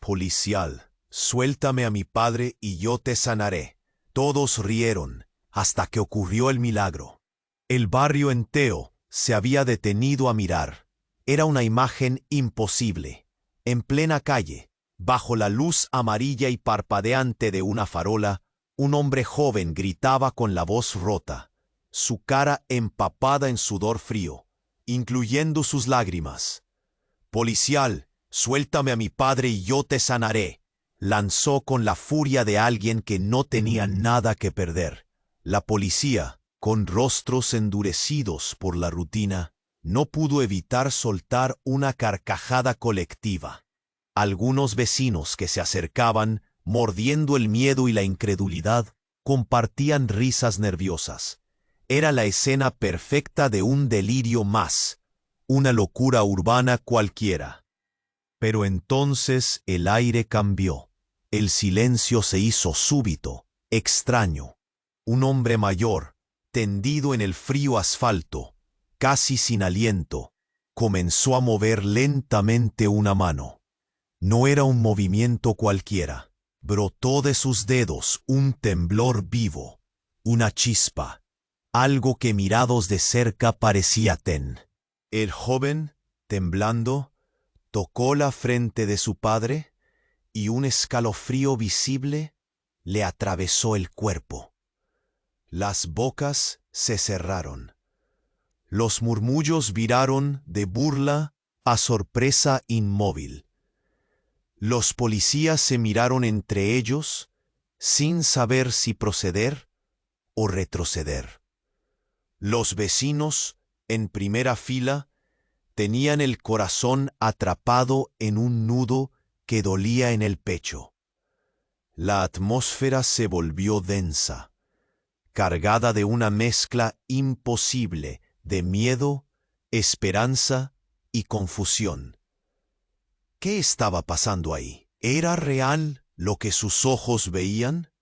Policial, suéltame a mi padre y yo te sanaré. Todos rieron, hasta que ocurrió el milagro. El barrio entero se había detenido a mirar. Era una imagen imposible. En plena calle, bajo la luz amarilla y parpadeante de una farola, un hombre joven gritaba con la voz rota, su cara empapada en sudor frío, incluyendo sus lágrimas. Policial, suéltame a mi padre y yo te sanaré. Lanzó con la furia de alguien que no tenía nada que perder. La policía, con rostros endurecidos por la rutina, no pudo evitar soltar una carcajada colectiva. Algunos vecinos que se acercaban, mordiendo el miedo y la incredulidad, compartían risas nerviosas. Era la escena perfecta de un delirio más, una locura urbana cualquiera. Pero entonces el aire cambió. El silencio se hizo súbito, extraño. Un hombre mayor, tendido en el frío asfalto, casi sin aliento, comenzó a mover lentamente una mano. No era un movimiento cualquiera. Brotó de sus dedos un temblor vivo, una chispa, algo que mirados de cerca parecía ten. El joven, temblando, tocó la frente de su padre y un escalofrío visible le atravesó el cuerpo. Las bocas se cerraron. Los murmullos viraron de burla a sorpresa inmóvil. Los policías se miraron entre ellos sin saber si proceder o retroceder. Los vecinos, en primera fila, tenían el corazón atrapado en un nudo que dolía en el pecho. La atmósfera se volvió densa, cargada de una mezcla imposible de miedo, esperanza y confusión. ¿Qué estaba pasando ahí? ¿Era real lo que sus ojos veían?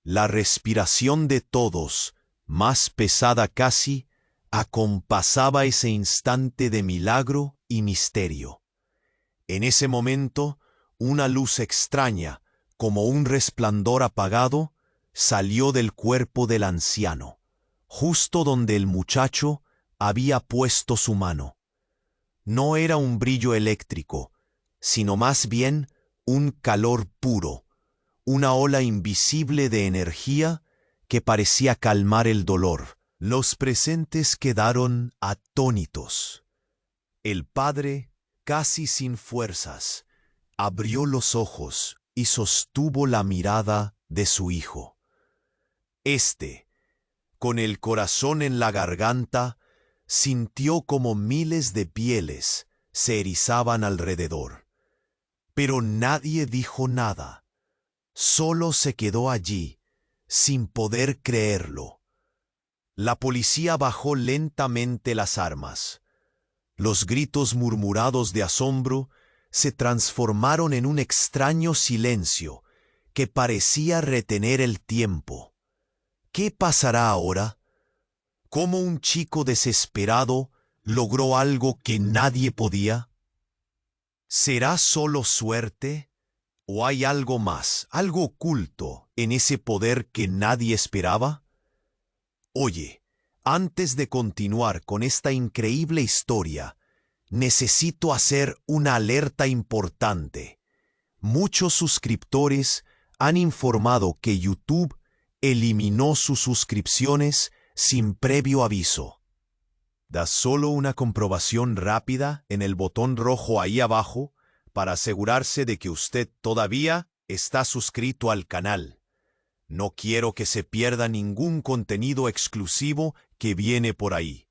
La respiración de todos, más pesada casi, acompasaba ese instante de milagro y misterio. En ese momento, una luz extraña, como un resplandor apagado, salió del cuerpo del anciano, justo donde el muchacho había puesto su mano. No era un brillo eléctrico, sino más bien un calor puro, una ola invisible de energía que parecía calmar el dolor. Los presentes quedaron atónitos. El padre, casi sin fuerzas, abrió los ojos y sostuvo la mirada de su hijo. Este, con el corazón en la garganta, sintió como miles de pieles se erizaban alrededor. Pero nadie dijo nada. Solo se quedó allí, sin poder creerlo. La policía bajó lentamente las armas. Los gritos murmurados de asombro se transformaron en un extraño silencio que parecía retener el tiempo. ¿Qué pasará ahora? ¿Cómo un chico desesperado logró algo que nadie podía? ¿Será solo suerte? ¿O hay algo más, algo oculto en ese poder que nadie esperaba? Oye, antes de continuar con esta increíble historia, necesito hacer una alerta importante. Muchos suscriptores han informado que YouTube eliminó sus suscripciones sin previo aviso. Da solo una comprobación rápida en el botón rojo ahí abajo para asegurarse de que usted todavía está suscrito al canal. No quiero que se pierda ningún contenido exclusivo que viene por ahí.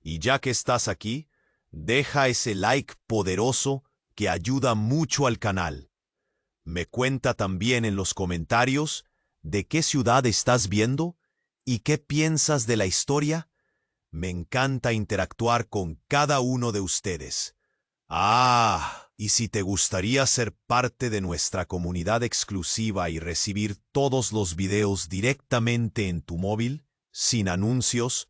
Y ya que estás aquí, deja ese like poderoso que ayuda mucho al canal. Me cuenta también en los comentarios de qué ciudad estás viendo y qué piensas de la historia. Me encanta interactuar con cada uno de ustedes. Y si te gustaría ser parte de nuestra comunidad exclusiva y recibir todos los videos directamente en tu móvil, sin anuncios,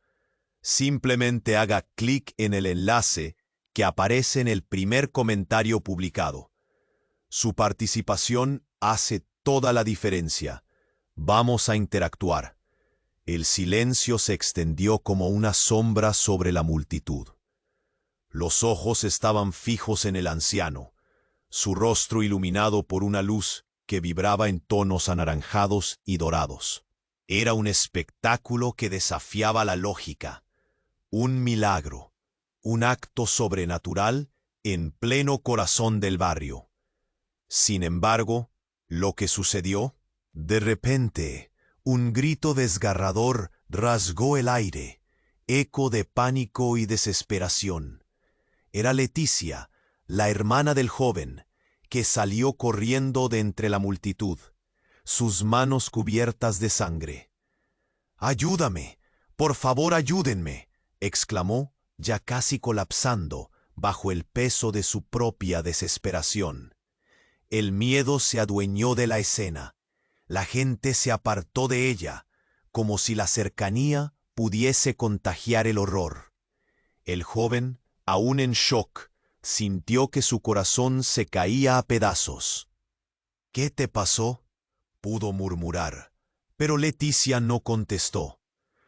simplemente haga clic en el enlace que aparece en el primer comentario publicado. Su participación hace toda la diferencia. Vamos a interactuar. El silencio se extendió como una sombra sobre la multitud. Los ojos estaban fijos en el anciano, su rostro iluminado por una luz que vibraba en tonos anaranjados y dorados. Era un espectáculo que desafiaba la lógica. Un milagro, un acto sobrenatural en pleno corazón del barrio. Sin embargo, lo que sucedió, de repente, un grito desgarrador rasgó el aire, eco de pánico y desesperación. Era Leticia, la hermana del joven, que salió corriendo de entre la multitud, sus manos cubiertas de sangre. «¡Ayúdame! ¡Por favor, ayúdenme!», exclamó, ya casi colapsando bajo el peso de su propia desesperación. El miedo se adueñó de la escena. La gente se apartó de ella, como si la cercanía pudiese contagiar el horror. El joven, aún en shock, sintió que su corazón se caía a pedazos. «¿Qué te pasó?», pudo murmurar, pero Leticia no contestó.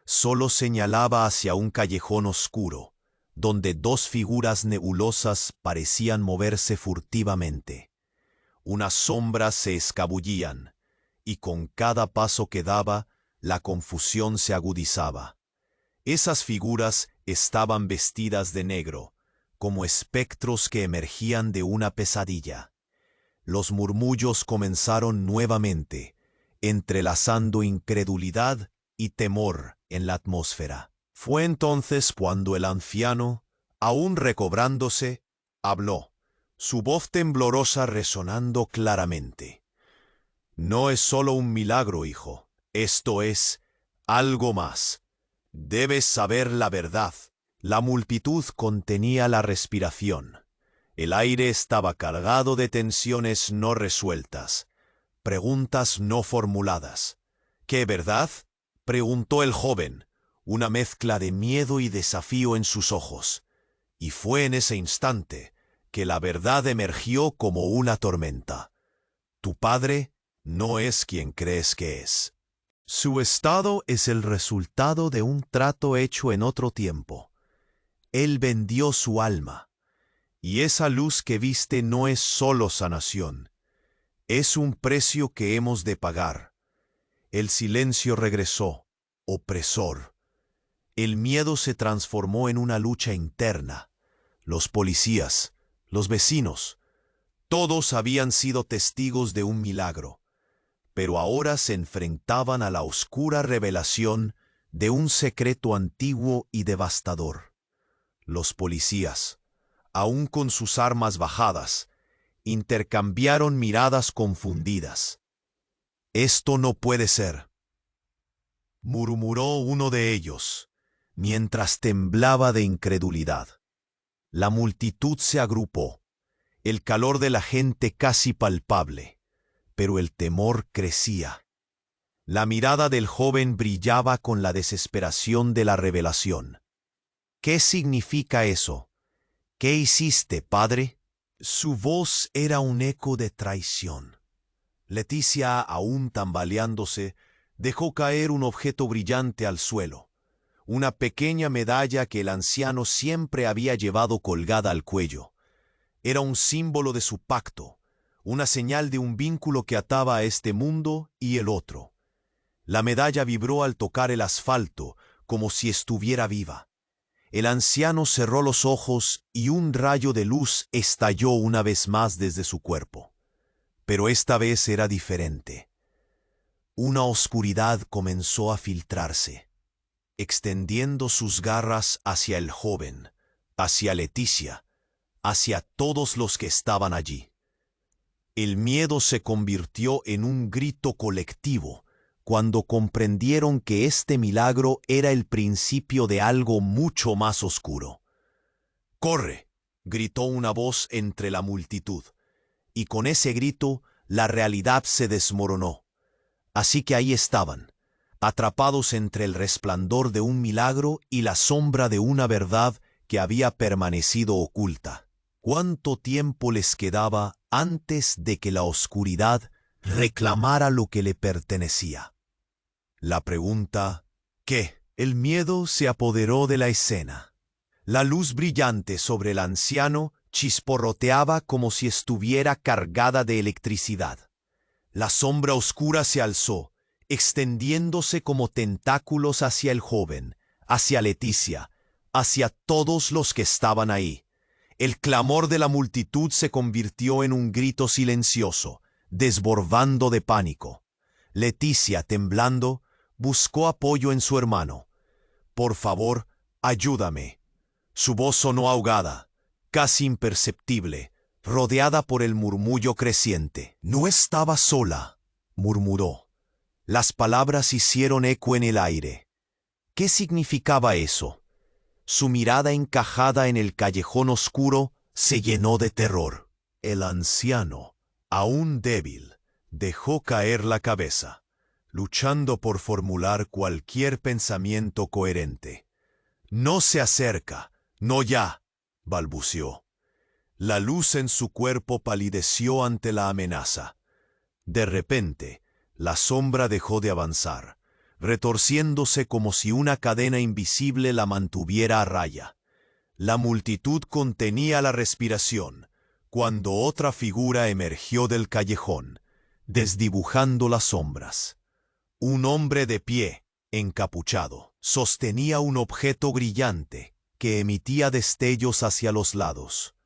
Solo señalaba hacia un callejón oscuro, donde dos figuras nebulosas parecían moverse furtivamente. Unas sombras se escabullían, y con cada paso que daba, la confusión se agudizaba. Esas figuras estaban vestidas de negro, como espectros que emergían de una pesadilla. Los murmullos comenzaron nuevamente, entrelazando incredulidad y temor en la atmósfera. Fue entonces cuando el anciano, aún recobrándose, habló, su voz temblorosa resonando claramente. «No es solo un milagro, hijo. Esto es algo más. Debes saber la verdad». La multitud contenía la respiración. El aire estaba cargado de tensiones no resueltas, preguntas no formuladas. «¿Qué verdad?», preguntó el joven, una mezcla de miedo y desafío en sus ojos. Y fue en ese instante que la verdad emergió como una tormenta. «Tu padre no es quien crees que es. Su estado es el resultado de un trato hecho en otro tiempo. Él vendió su alma, y esa luz que viste no es solo sanación. Es un precio que hemos de pagar». El silencio regresó, opresor. El miedo se transformó en una lucha interna. Los policías, los vecinos, todos habían sido testigos de un milagro, pero ahora se enfrentaban a la oscura revelación de un secreto antiguo y devastador. Los policías, aún con sus armas bajadas, intercambiaron miradas confundidas. «Esto no puede ser», murmuró uno de ellos, mientras temblaba de incredulidad. La multitud se agrupó, el calor de la gente casi palpable, pero el temor crecía. La mirada del joven brillaba con la desesperación de la revelación. «¿Qué significa eso? ¿Qué hiciste, padre?». Su voz era un eco de traición. Leticia, aún tambaleándose, dejó caer un objeto brillante al suelo, una pequeña medalla que el anciano siempre había llevado colgada al cuello. Era un símbolo de su pacto, una señal de un vínculo que ataba a este mundo y el otro. La medalla vibró al tocar el asfalto, como si estuviera viva. El anciano cerró los ojos y un rayo de luz estalló una vez más desde su cuerpo. Pero esta vez era diferente. Una oscuridad comenzó a filtrarse, extendiendo sus garras hacia el joven, hacia Leticia, hacia todos los que estaban allí. El miedo se convirtió en un grito colectivo cuando comprendieron que este milagro era el principio de algo mucho más oscuro. «¡Corre!», gritó una voz entre la multitud, y con ese grito la realidad se desmoronó. Así que ahí estaban, atrapados entre el resplandor de un milagro y la sombra de una verdad que había permanecido oculta. ¿Cuánto tiempo les quedaba antes de que la oscuridad reclamara lo que le pertenecía. La pregunta, ¿qué? El miedo se apoderó de la escena. La luz brillante sobre el anciano chisporroteaba como si estuviera cargada de electricidad. La sombra oscura se alzó, extendiéndose como tentáculos hacia el joven, hacia Leticia, hacia todos los que estaban ahí. El clamor de la multitud se convirtió en un grito silencioso, desbordando de pánico. Leticia, temblando, buscó apoyo en su hermano. «Por favor, ayúdame». Su voz sonó ahogada, casi imperceptible, rodeada por el murmullo creciente. «No estaba sola», murmuró. Las palabras hicieron eco en el aire. ¿Qué significaba eso? Su mirada encajada en el callejón oscuro se llenó de terror. El anciano, aún débil, dejó caer la cabeza, luchando por formular cualquier pensamiento coherente. «No se acerca, no ya», balbuceó. La luz en su cuerpo palideció ante la amenaza. De repente, la sombra dejó de avanzar, retorciéndose como si una cadena invisible la mantuviera a raya. La multitud contenía la respiración, cuando otra figura emergió del callejón, desdibujando las sombras. Un hombre de pie, encapuchado, sostenía un objeto brillante que emitía destellos hacia los lados.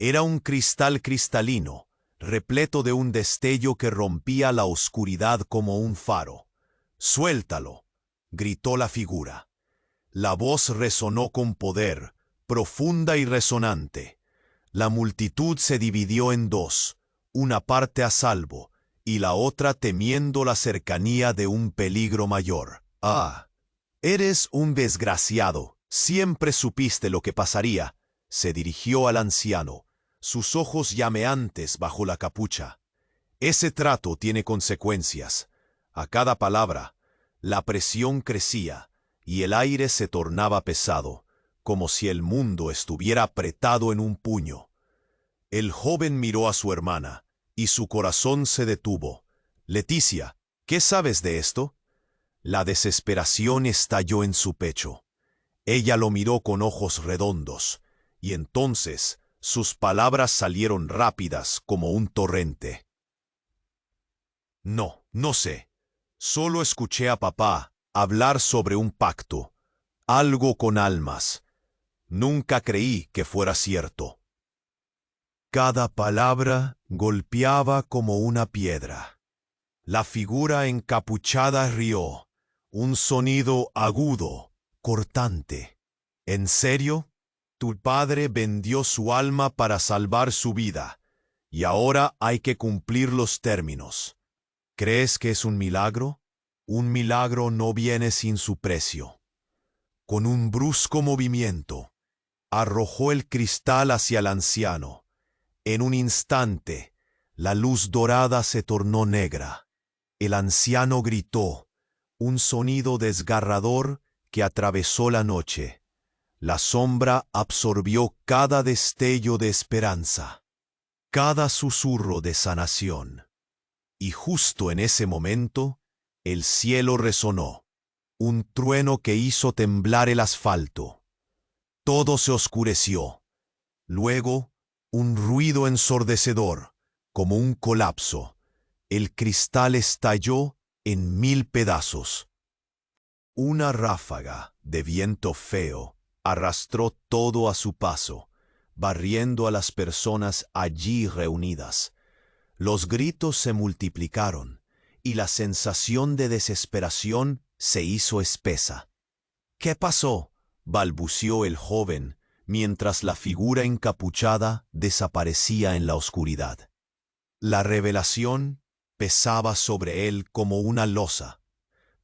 Era un cristal cristalino, repleto de un destello que rompía la oscuridad como un faro. «Suéltalo», gritó la figura. La voz resonó con poder, profunda y resonante. La multitud se dividió en dos, una parte a salvo y la otra temiendo la cercanía de un peligro mayor. «Ah, eres un desgraciado. Siempre supiste lo que pasaría», se dirigió al anciano, sus ojos llameantes bajo la capucha. «Ese trato tiene consecuencias». A cada palabra, la presión crecía y el aire se tornaba pesado, como si el mundo estuviera apretado en un puño. El joven miró a su hermana y su corazón se detuvo. «Leticia, ¿qué sabes de esto?» La desesperación estalló en su pecho. Ella lo miró con ojos redondos, y entonces sus palabras salieron rápidas como un torrente. «No, no sé. Solo escuché a papá hablar sobre un pacto, algo con almas. Nunca creí que fuera cierto». Cada palabra golpeaba como una piedra. La figura encapuchada rió, un sonido agudo, cortante. «¿En serio? Tu padre vendió su alma para salvar su vida, y ahora hay que cumplir los términos. ¿Crees que es un milagro? Un milagro no viene sin su precio». Con un brusco movimiento, arrojó el cristal hacia el anciano. En un instante, la luz dorada se tornó negra. El anciano gritó, un sonido desgarrador que atravesó la noche. La sombra absorbió cada destello de esperanza, cada susurro de sanación. Y justo en ese momento, el cielo resonó, un trueno que hizo temblar el asfalto. Todo se oscureció. Luego, un ruido ensordecedor, como un colapso. El cristal estalló en 1000 pedazos. Una ráfaga de viento feo arrastró todo a su paso, barriendo a las personas allí reunidas. Los gritos se multiplicaron y la sensación de desesperación se hizo espesa. «¿Qué pasó?», balbuceó el joven, mientras la figura encapuchada desaparecía en la oscuridad. La revelación pesaba sobre él como una losa.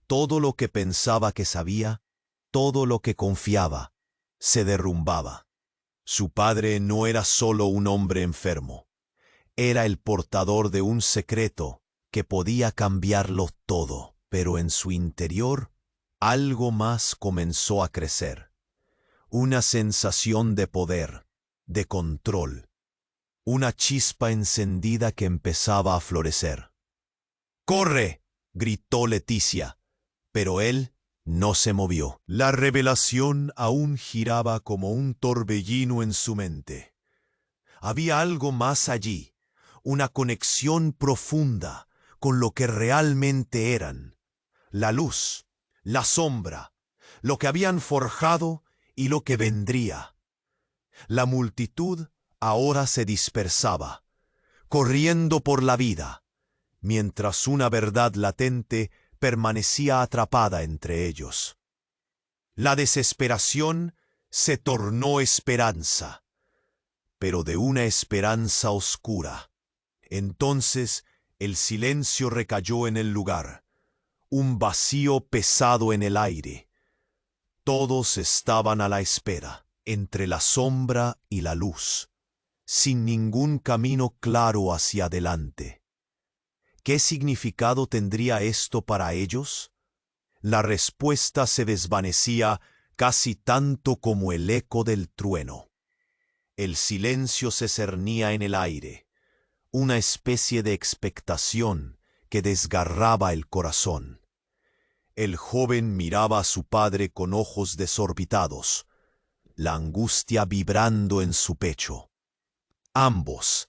Todo lo que pensaba que sabía, todo lo que confiaba, se derrumbaba. Su padre no era solo un hombre enfermo. Era el portador de un secreto que podía cambiarlo todo, pero en su interior algo más comenzó a crecer. Una sensación de poder, de control. una chispa encendida que empezaba a florecer. ¡Corre!, gritó Leticia, pero él no se movió. La revelación aún giraba como un torbellino en su mente. Había algo más allí, una conexión profunda con lo que realmente eran: la luz, la sombra, lo que habían forjado y lo que vendría. La multitud ahora se dispersaba, corriendo por la vida, mientras una verdad latente permanecía atrapada entre ellos. La desesperación se tornó esperanza, pero de una esperanza oscura. Entonces el silencio recayó en el lugar, un vacío pesado en el aire. Todos estaban a la espera, entre la sombra y la luz, sin ningún camino claro hacia adelante. ¿Qué significado tendría esto para ellos? La respuesta se desvanecía casi tanto como el eco del trueno. El silencio se cernía en el aire, una especie de expectación que desgarraba el corazón. El joven miraba a su padre con ojos desorbitados, la angustia vibrando en su pecho. Ambos,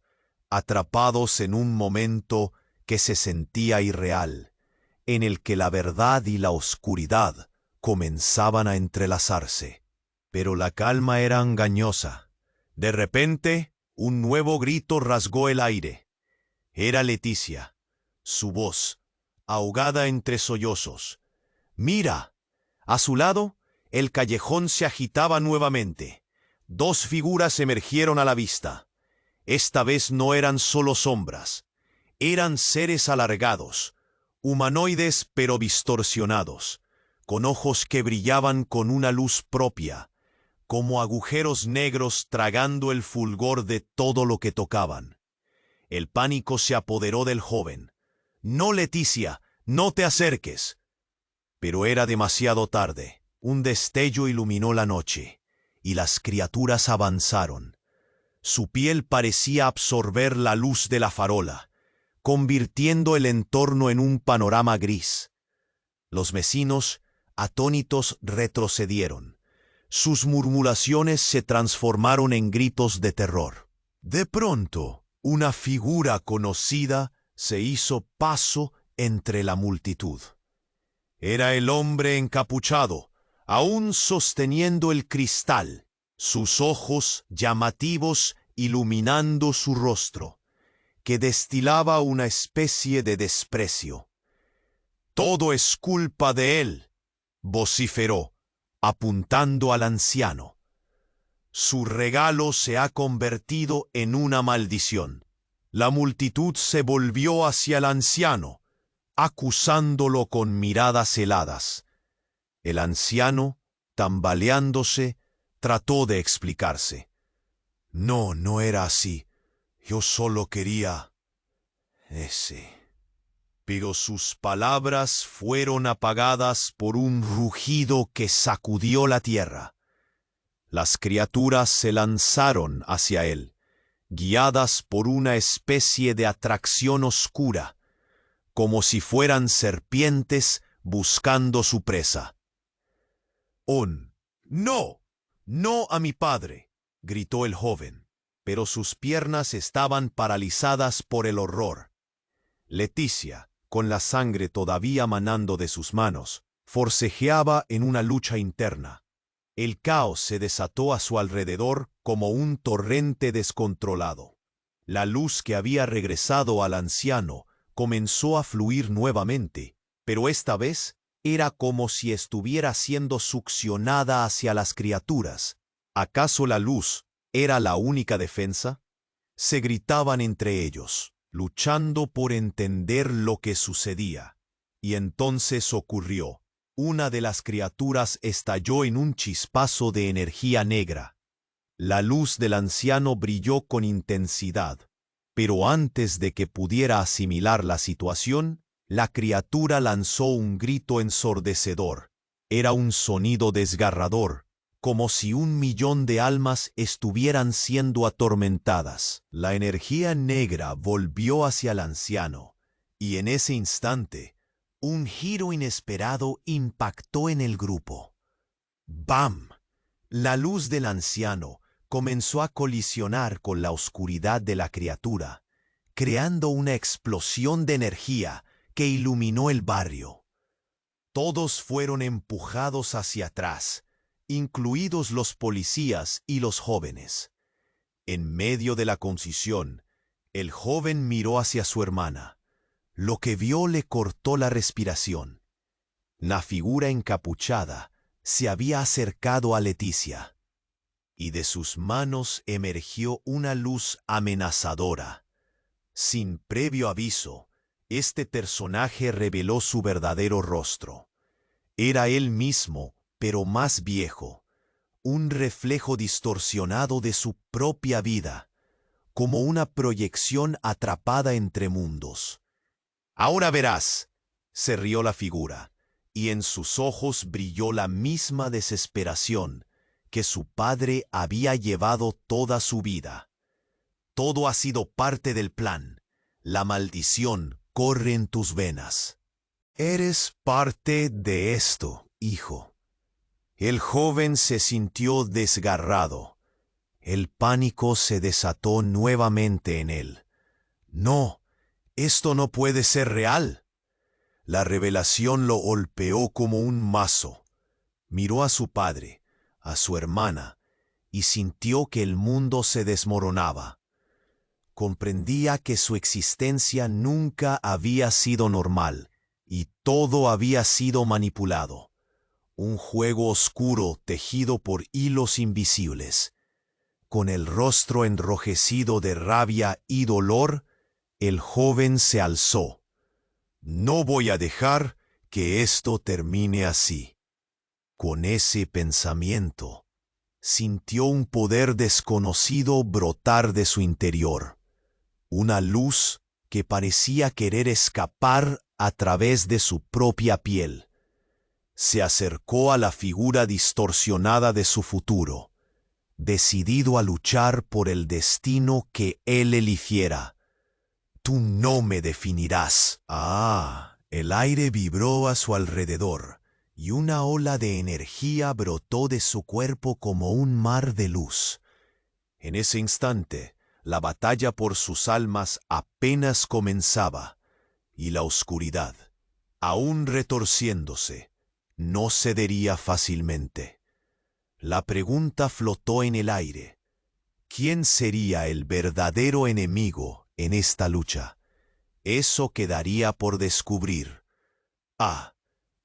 atrapados en un momento que se sentía irreal, en el que la verdad y la oscuridad comenzaban a entrelazarse. Pero la calma era engañosa. De repente, un nuevo grito rasgó el aire. Era Leticia, su voz, ahogada entre sollozos. ¡Mira! A su lado, el callejón se agitaba nuevamente. Dos figuras emergieron a la vista. Esta vez no eran solo sombras. Eran seres alargados, humanoides pero distorsionados, con ojos que brillaban con una luz propia, como agujeros negros tragando el fulgor de todo lo que tocaban. El pánico se apoderó del joven. «No, Leticia, no te acerques». Pero era demasiado tarde. Un destello iluminó la noche, y las criaturas avanzaron. Su piel parecía absorber la luz de la farola, convirtiendo el entorno en un panorama gris. Los vecinos, atónitos, retrocedieron. Sus murmuraciones se transformaron en gritos de terror. De pronto, una figura conocida se hizo paso entre la multitud. Era el hombre encapuchado, aún sosteniendo el cristal, sus ojos llamativos iluminando su rostro, que destilaba una especie de desprecio. «Todo es culpa de él», vociferó, apuntando al anciano. «Su regalo se ha convertido en una maldición». La multitud se volvió hacia el anciano, acusándolo con miradas heladas. El anciano, tambaleándose, trató de explicarse. «No, no era así. Yo solo quería... ese». Pero sus palabras fueron apagadas por un rugido que sacudió la tierra. Las criaturas se lanzaron hacia él, guiadas por una especie de atracción oscura, como si fueran serpientes buscando su presa. «No, no a mi padre», gritó el joven, pero sus piernas estaban paralizadas por el horror. Leticia, con la sangre todavía manando de sus manos, forcejeaba en una lucha interna. El caos se desató a su alrededor como un torrente descontrolado. La luz que había regresado al anciano comenzó a fluir nuevamente, pero esta vez era como si estuviera siendo succionada hacia las criaturas. ¿Acaso la luz era la única defensa? Se gritaban entre ellos, luchando por entender lo que sucedía. Y entonces ocurrió. Una de las criaturas estalló en un chispazo de energía negra. La luz del anciano brilló con intensidad, pero antes de que pudiera asimilar la situación, la criatura lanzó un grito ensordecedor. Era un sonido desgarrador, como si 1.000.000 de almas estuvieran siendo atormentadas. La energía negra volvió hacia el anciano, y en ese instante, un giro inesperado impactó en el grupo. ¡Bam! La luz del anciano comenzó a colisionar con la oscuridad de la criatura, creando una explosión de energía que iluminó el barrio. Todos fueron empujados hacia atrás, incluidos los policías y los jóvenes. En medio de la concisión, el joven miró hacia su hermana. Lo que vio le cortó la respiración. La figura encapuchada se había acercado a Leticia, y de sus manos emergió una luz amenazadora. Sin previo aviso, este personaje reveló su verdadero rostro. Era él mismo, pero más viejo, un reflejo distorsionado de su propia vida, como una proyección atrapada entre mundos. «Ahora verás», se rió la figura, y en sus ojos brilló la misma desesperación que su padre había llevado toda su vida. «Todo ha sido parte del plan. La maldición corre en tus venas. Eres parte de esto, hijo». El joven se sintió desgarrado. El pánico se desató nuevamente en él. «No, esto no puede ser real». La revelación lo golpeó como un mazo. Miró a su padre, a su hermana, y sintió que el mundo se desmoronaba. Comprendía que su existencia nunca había sido normal, y todo había sido manipulado. Un juego oscuro tejido por hilos invisibles. Con el rostro enrojecido de rabia y dolor, el joven se alzó. «No voy a dejar que esto termine así». Con ese pensamiento, sintió un poder desconocido brotar de su interior. Una luz que parecía querer escapar a través de su propia piel. Se acercó a la figura distorsionada de su futuro, decidido a luchar por el destino que él eligiera. «Tú no me definirás». El aire vibró a su alrededor, y una ola de energía brotó de su cuerpo como un mar de luz. En ese instante, la batalla por sus almas apenas comenzaba, y la oscuridad, aún retorciéndose, no cedería fácilmente. La pregunta flotó en el aire. ¿Quién sería el verdadero enemigo en esta lucha? Eso quedaría por descubrir.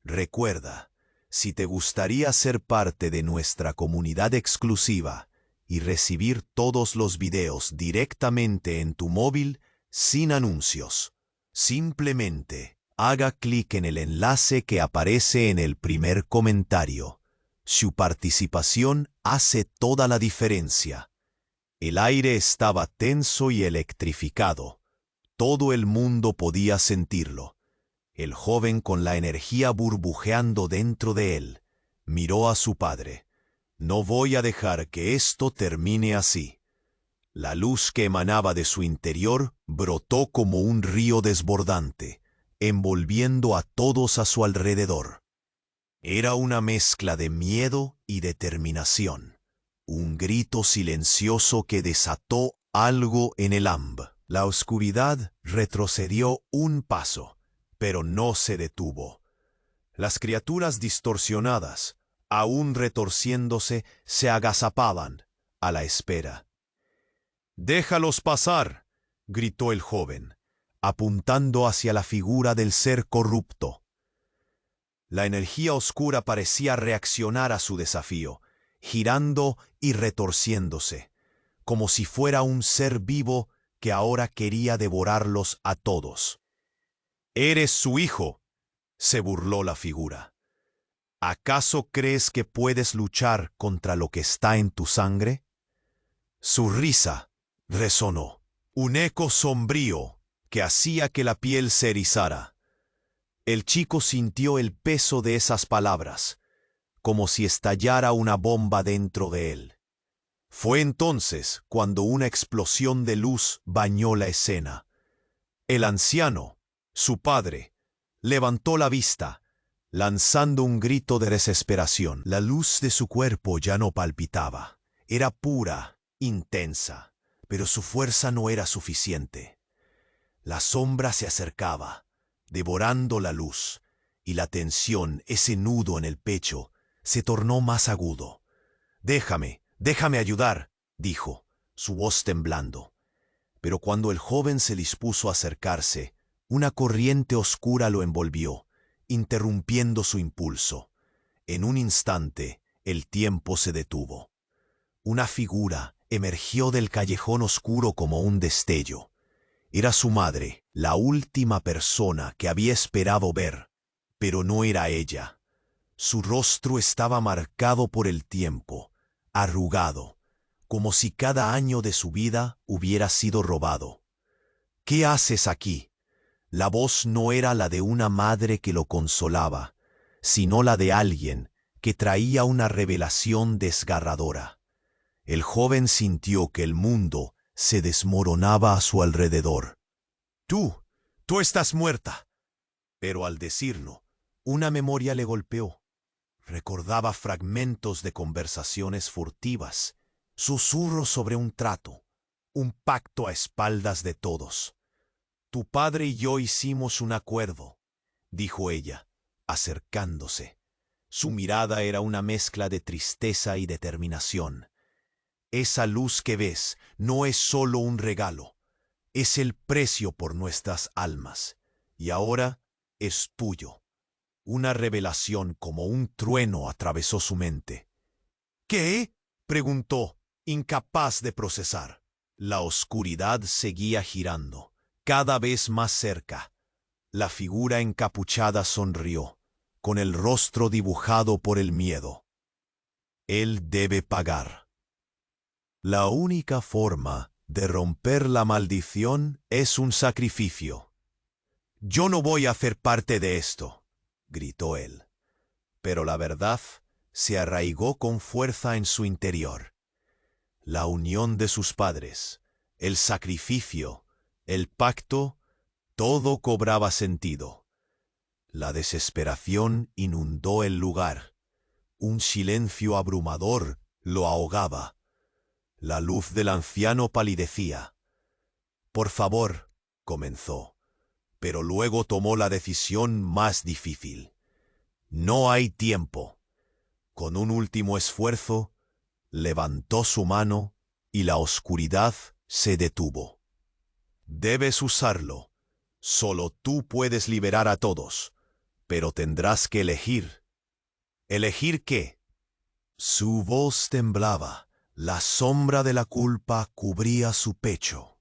Recuerda, si te gustaría ser parte de nuestra comunidad exclusiva y recibir todos los videos directamente en tu móvil sin anuncios, simplemente haga clic en el enlace que aparece en el primer comentario. Su participación hace toda la diferencia. El aire estaba tenso y electrificado. Todo el mundo podía sentirlo. El joven, con la energía burbujeando dentro de él, miró a su padre. «No voy a dejar que esto termine así». La luz que emanaba de su interior brotó como un río desbordante, envolviendo a todos a su alrededor. Era una mezcla de miedo y determinación. Un grito silencioso que desató algo en el amb. La oscuridad retrocedió un paso, pero no se detuvo. Las criaturas distorsionadas, aún retorciéndose, se agazapaban a la espera. «Déjalos pasar», gritó el joven, apuntando hacia la figura del ser corrupto. La energía oscura parecía reaccionar a su desafío, girando y retorciéndose, como si fuera un ser vivo que ahora quería devorarlos a todos. «Eres su hijo», se burló la figura. «¿Acaso crees que puedes luchar contra lo que está en tu sangre?» Su risa resonó, un eco sombrío que hacía que la piel se erizara. El chico sintió el peso de esas palabras, como si estallara una bomba dentro de él. Fue entonces cuando una explosión de luz bañó la escena. El anciano, su padre, levantó la vista, lanzando un grito de desesperación. La luz de su cuerpo ya no palpitaba. Era pura, intensa, pero su fuerza no era suficiente. La sombra se acercaba, devorando la luz, y la tensión, ese nudo en el pecho, se tornó más agudo. Déjame ayudar, dijo, su voz temblando. Pero cuando el joven se dispuso a acercarse, una corriente oscura lo envolvió, interrumpiendo su impulso. En un instante, el tiempo se detuvo. Una figura emergió del callejón oscuro como un destello. Era su madre, la última persona que había esperado ver, pero no era ella. Su rostro estaba marcado por el tiempo, arrugado, como si cada año de su vida hubiera sido robado. «¿Qué haces aquí?» La voz no era la de una madre que lo consolaba, sino la de alguien que traía una revelación desgarradora. El joven sintió que el mundo se desmoronaba a su alrededor. Tú estás muerta». Pero al decirlo, una memoria le golpeó. Recordaba fragmentos de conversaciones furtivas, susurros sobre un trato, un pacto a espaldas de todos. «Tu padre y yo hicimos un acuerdo», dijo ella, acercándose. Su mirada era una mezcla de tristeza y determinación. «Esa luz que ves no es solo un regalo, es el precio por nuestras almas, y ahora es tuyo». Una revelación como un trueno atravesó su mente. «¿Qué?», preguntó, incapaz de procesar. La oscuridad seguía girando, cada vez más cerca. La figura encapuchada sonrió, con el rostro dibujado por el miedo. «Él debe pagar. La única forma de romper la maldición es un sacrificio». «Yo no voy a hacer parte de esto», gritó él. Pero la verdad se arraigó con fuerza en su interior. La unión de sus padres, el sacrificio, el pacto, todo cobraba sentido. La desesperación inundó el lugar. Un silencio abrumador lo ahogaba. La luz del anciano palidecía. «Por favor», comenzó, pero luego tomó la decisión más difícil. «No hay tiempo». Con un último esfuerzo, levantó su mano y la oscuridad se detuvo. «Debes usarlo. Solo tú puedes liberar a todos, pero tendrás que elegir». «¿Elegir qué?». Su voz temblaba. La sombra de la culpa cubría su pecho.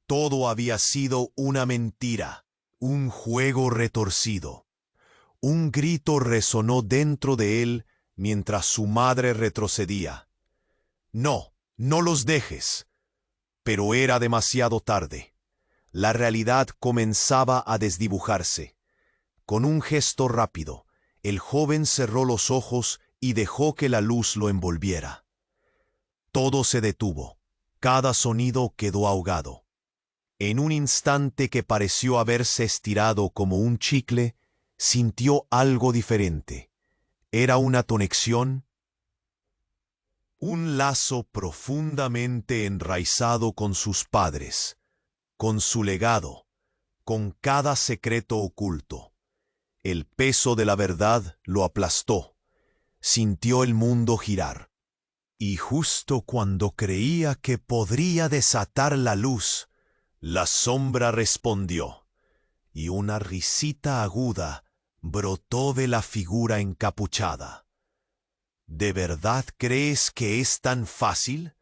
Todo había sido una mentira, un juego retorcido. Un grito resonó dentro de él mientras su madre retrocedía. «No, no los dejes». Pero era demasiado tarde. La realidad comenzaba a desdibujarse. Con un gesto rápido, el joven cerró los ojos y dejó que la luz lo envolviera. Todo se detuvo. Cada sonido quedó ahogado. En un instante que pareció haberse estirado como un chicle, sintió algo diferente. Era una conexión, un lazo profundamente enraizado con sus padres, con su legado, con cada secreto oculto. El peso de la verdad lo aplastó. Sintió el mundo girar. Y justo cuando creía que podría desatar la luz, la sombra respondió, y una risita aguda brotó de la figura encapuchada. ¿De verdad crees que es tan fácil?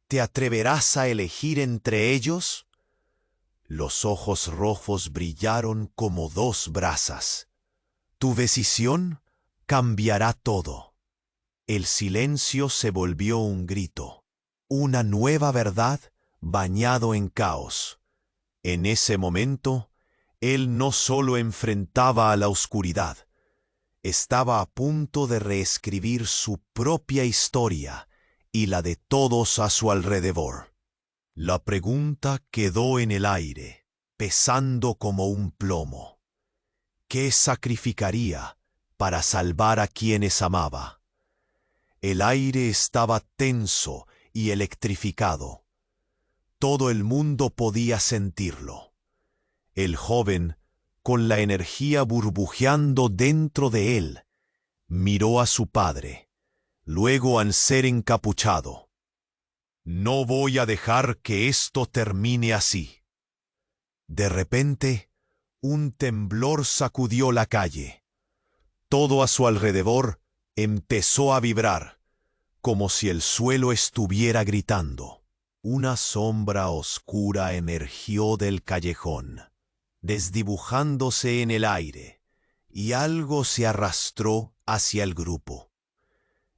¿Te atreverás a elegir entre ellos? Los ojos rojos brillaron como dos brasas. Tu decisión cambiará todo. El silencio se volvió un grito, una nueva verdad bañado en caos. En ese momento, él no solo enfrentaba a la oscuridad, estaba a punto de reescribir su propia historia y la de todos a su alrededor. La pregunta quedó en el aire, pesando como un plomo. ¿Qué sacrificaría para salvar a quienes amaba? El aire estaba tenso y electrificado. Todo el mundo podía sentirlo. El joven, con la energía burbujeando dentro de él, miró a su padre, luego al ser encapuchado. No voy a dejar que esto termine así. De repente, un temblor sacudió la calle. Todo a su alrededor empezó a vibrar, como si el suelo estuviera gritando. Una sombra oscura emergió del callejón, desdibujándose en el aire, y algo se arrastró hacia el grupo.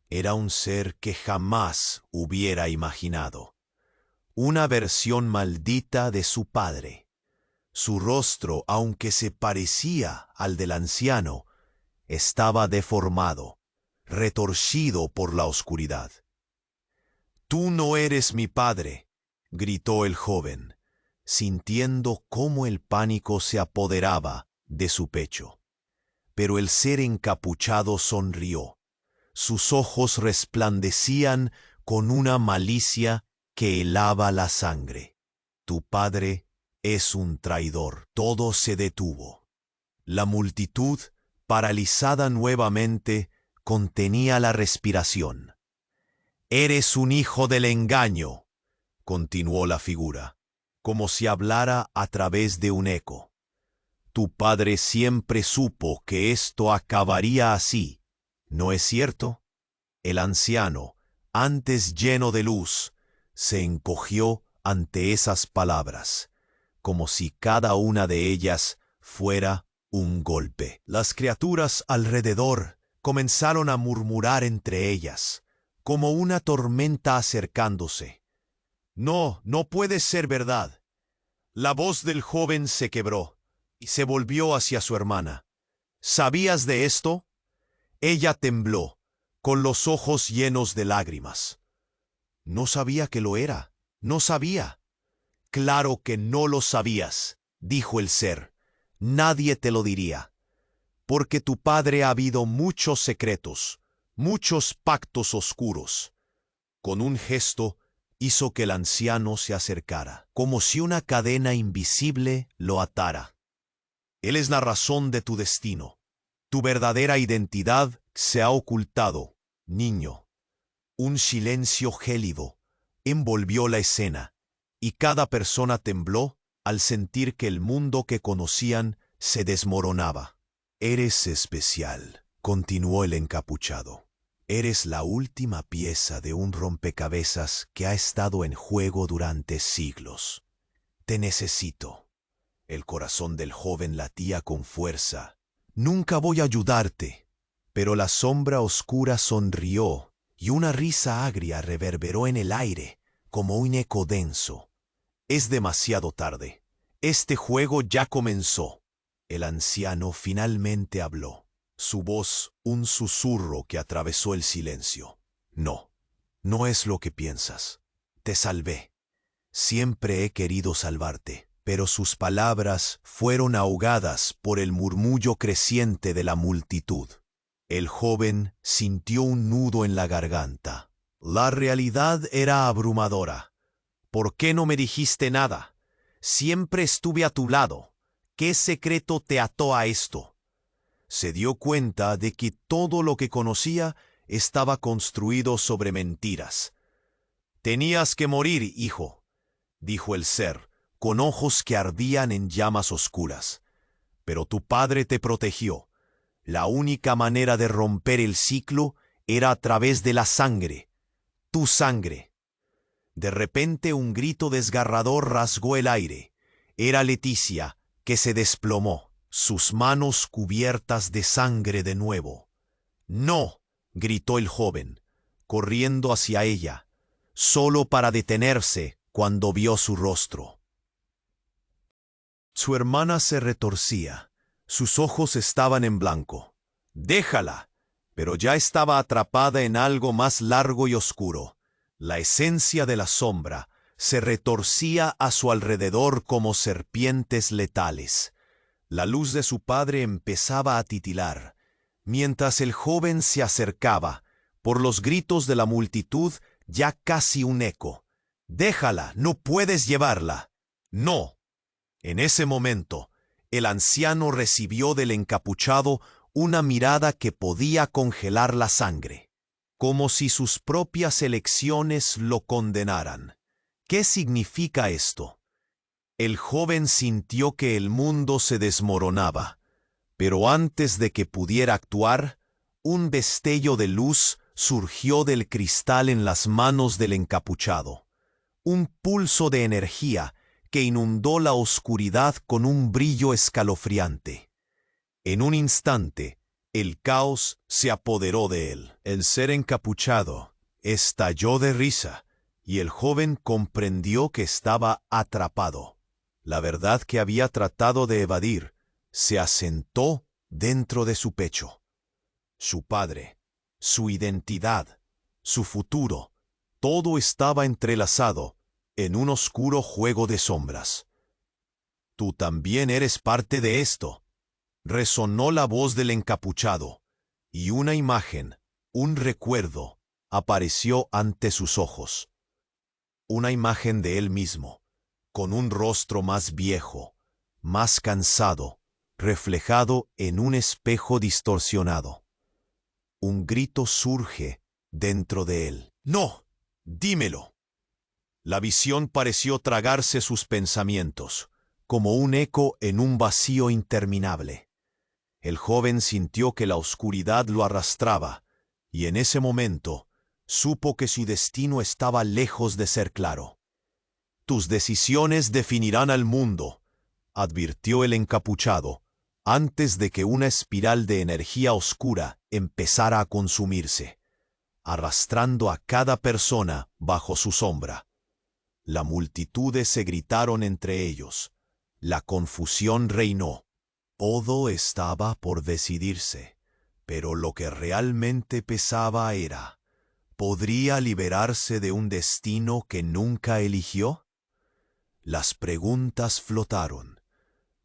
Era un ser que jamás hubiera imaginado. Una versión maldita de su padre. Su rostro, aunque se parecía al del anciano, estaba deformado, retorcido por la oscuridad. «Tú no eres mi padre», gritó el joven, sintiendo cómo el pánico se apoderaba de su pecho. Pero el ser encapuchado sonrió. Sus ojos resplandecían con una malicia que helaba la sangre. «Tu padre es un traidor». Todo se detuvo. La multitud, paralizada nuevamente, contenía la respiración. «Eres un hijo del engaño», continuó la figura, como si hablara a través de un eco. «Tu padre siempre supo que esto acabaría así, ¿no es cierto?» El anciano, antes lleno de luz, se encogió ante esas palabras, como si cada una de ellas fuera un golpe. Las criaturas alrededor comenzaron a murmurar entre ellas, como una tormenta acercándose. «No, no puede ser verdad». La voz del joven se quebró y se volvió hacia su hermana. «¿Sabías de esto?» Ella tembló, con los ojos llenos de lágrimas. «No sabía que lo era, no sabía». «Claro que no lo sabías», dijo el ser. «Nadie te lo diría. Porque tu padre ha habido muchos secretos, muchos pactos oscuros». Con un gesto hizo que el anciano se acercara, como si una cadena invisible lo atara. «Él es la razón de tu destino. Tu verdadera identidad se ha ocultado, niño». Un silencio gélido envolvió la escena, y cada persona tembló al sentir que el mundo que conocían se desmoronaba. «Eres especial», continuó el encapuchado. «Eres la última pieza de un rompecabezas que ha estado en juego durante siglos. Te necesito». El corazón del joven latía con fuerza. «Nunca voy a ayudarte». Pero la sombra oscura sonrió y una risa agria reverberó en el aire como un eco denso. «Es demasiado tarde. Este juego ya comenzó». El anciano finalmente habló. Su voz un susurro que atravesó el silencio. «No, no es lo que piensas. Te salvé. Siempre he querido salvarte». Pero sus palabras fueron ahogadas por el murmullo creciente de la multitud. El joven sintió un nudo en la garganta. La realidad era abrumadora. «¿Por qué no me dijiste nada? Siempre estuve a tu lado. ¿Qué secreto te ató a esto?» Se dio cuenta de que todo lo que conocía estaba construido sobre mentiras. «Tenías que morir, hijo», dijo el ser, con ojos que ardían en llamas oscuras. «Pero tu padre te protegió. La única manera de romper el ciclo era a través de la sangre. Tu sangre». De repente un grito desgarrador rasgó el aire. Era Leticia, que se desplomó, sus manos cubiertas de sangre de nuevo. «No», gritó el joven, corriendo hacia ella, solo para detenerse cuando vio su rostro. Su hermana se retorcía. Sus ojos estaban en blanco. Déjala. Pero ya estaba atrapada en algo más largo y oscuro. La esencia de la sombra se retorcía a su alrededor como serpientes letales. La luz de su padre empezaba a titilar. Mientras el joven se acercaba, por los gritos de la multitud, ya casi un eco. «Déjala, no puedes llevarla». «No». En ese momento, el anciano recibió del encapuchado una mirada que podía congelar la sangre, como si sus propias elecciones lo condenaran. ¿Qué significa esto? El joven sintió que el mundo se desmoronaba, pero antes de que pudiera actuar, un destello de luz surgió del cristal en las manos del encapuchado. Un pulso de energía que inundó la oscuridad con un brillo escalofriante. En un instante, el caos se apoderó de él. El ser encapuchado estalló de risa y el joven comprendió que estaba atrapado. La verdad que había tratado de evadir se asentó dentro de su pecho. Su padre, su identidad, su futuro, todo estaba entrelazado en un oscuro juego de sombras. «Tú también eres parte de esto», resonó la voz del encapuchado, y una imagen, un recuerdo, apareció ante sus ojos. Una imagen de él mismo, con un rostro más viejo, más cansado, reflejado en un espejo distorsionado. Un grito surge dentro de él. «¡No! ¡Dímelo!». La visión pareció tragarse sus pensamientos, como un eco en un vacío interminable. El joven sintió que la oscuridad lo arrastraba, y en ese momento supo que su destino estaba lejos de ser claro. «Tus decisiones definirán al mundo», advirtió el encapuchado, antes de que una espiral de energía oscura empezara a consumirse, arrastrando a cada persona bajo su sombra. Las multitudes se gritaron entre ellos. La confusión reinó. Todo estaba por decidirse, pero lo que realmente pesaba era: ¿podría liberarse de un destino que nunca eligió? Las preguntas flotaron.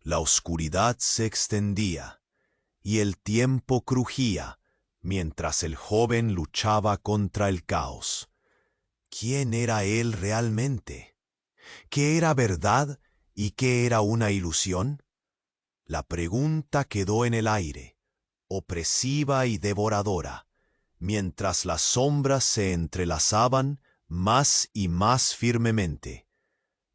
La oscuridad se extendía, y el tiempo crujía, mientras el joven luchaba contra el caos. ¿Quién era él realmente? ¿Qué era verdad y qué era una ilusión? La pregunta quedó en el aire, opresiva y devoradora, mientras las sombras se entrelazaban más y más firmemente,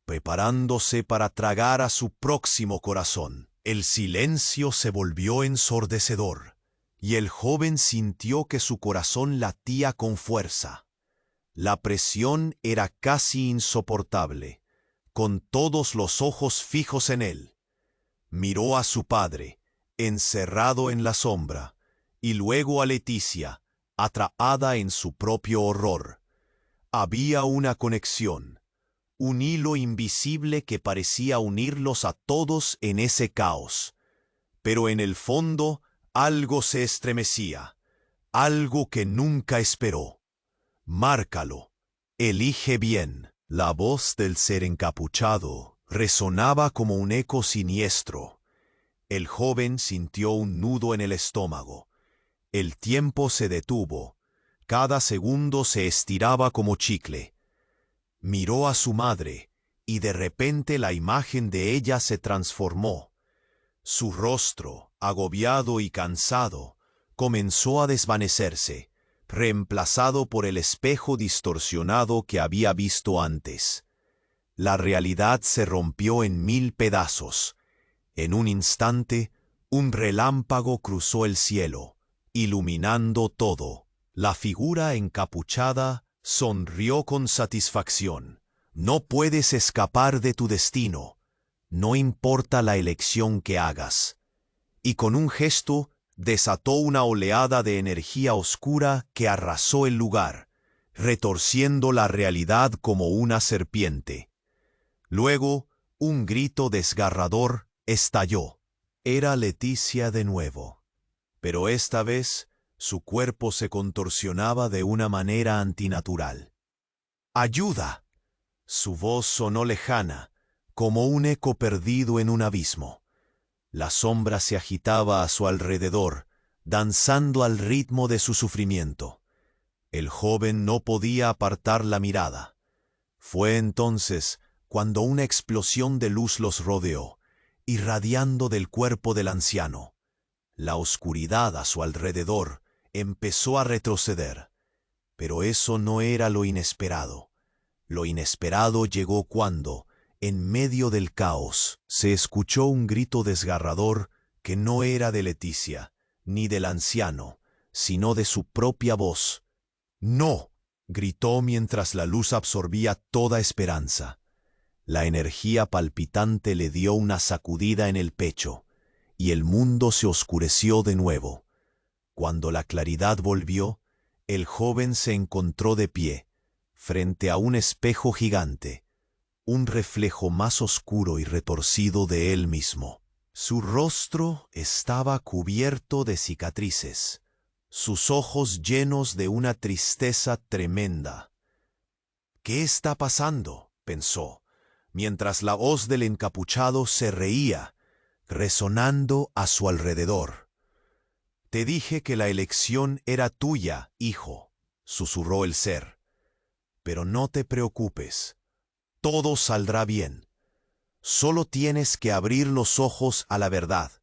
preparándose para tragar a su próximo corazón. El silencio se volvió ensordecedor, y el joven sintió que su corazón latía con fuerza. La presión era casi insoportable, con todos los ojos fijos en él. Miró a su padre, encerrado en la sombra, y luego a Leticia, atrapada en su propio horror. Había una conexión, un hilo invisible que parecía unirlos a todos en ese caos. Pero en el fondo algo se estremecía, algo que nunca esperó. «Márcalo, elige bien». La voz del ser encapuchado resonaba como un eco siniestro. El joven sintió un nudo en el estómago. El tiempo se detuvo. Cada segundo se estiraba como chicle. Miró a su madre, y de repente la imagen de ella se transformó. Su rostro, agobiado y cansado, comenzó a desvanecerse, reemplazado por el espejo distorsionado que había visto antes. La realidad se rompió en 1000 pedazos. En un instante, un relámpago cruzó el cielo, iluminando todo. La figura encapuchada sonrió con satisfacción. «No puedes escapar de tu destino, no importa la elección que hagas». Y con un gesto desató una oleada de energía oscura que arrasó el lugar, retorciendo la realidad como una serpiente. Luego, un grito desgarrador estalló. Era Leticia de nuevo. pero esta vez su cuerpo se contorsionaba de una manera antinatural. ¡Ayuda! Su voz sonó lejana, como un eco perdido en un abismo. La sombra se agitaba a su alrededor, danzando al ritmo de su sufrimiento. El joven no podía apartar la mirada. Fue entonces cuando una explosión de luz los rodeó, irradiando del cuerpo del anciano. La oscuridad a su alrededor empezó a retroceder. Pero eso no era lo inesperado. Lo inesperado llegó cuando, en medio del caos, se escuchó un grito desgarrador que no era de Leticia, ni del anciano, sino de su propia voz. ¡No!, gritó mientras la luz absorbía toda esperanza. La energía palpitante le dio una sacudida en el pecho, y el mundo se oscureció de nuevo. Cuando la claridad volvió, el joven se encontró de pie, frente a un espejo gigante, un reflejo más oscuro y retorcido de él mismo. Su rostro estaba cubierto de cicatrices, sus ojos llenos de una tristeza tremenda. «¿Qué está pasando?», pensó, mientras la voz del encapuchado se reía, resonando a su alrededor. «Te dije que la elección era tuya, hijo», susurró el ser. «Pero no te preocupes, todo saldrá bien. Solo tienes que abrir los ojos a la verdad».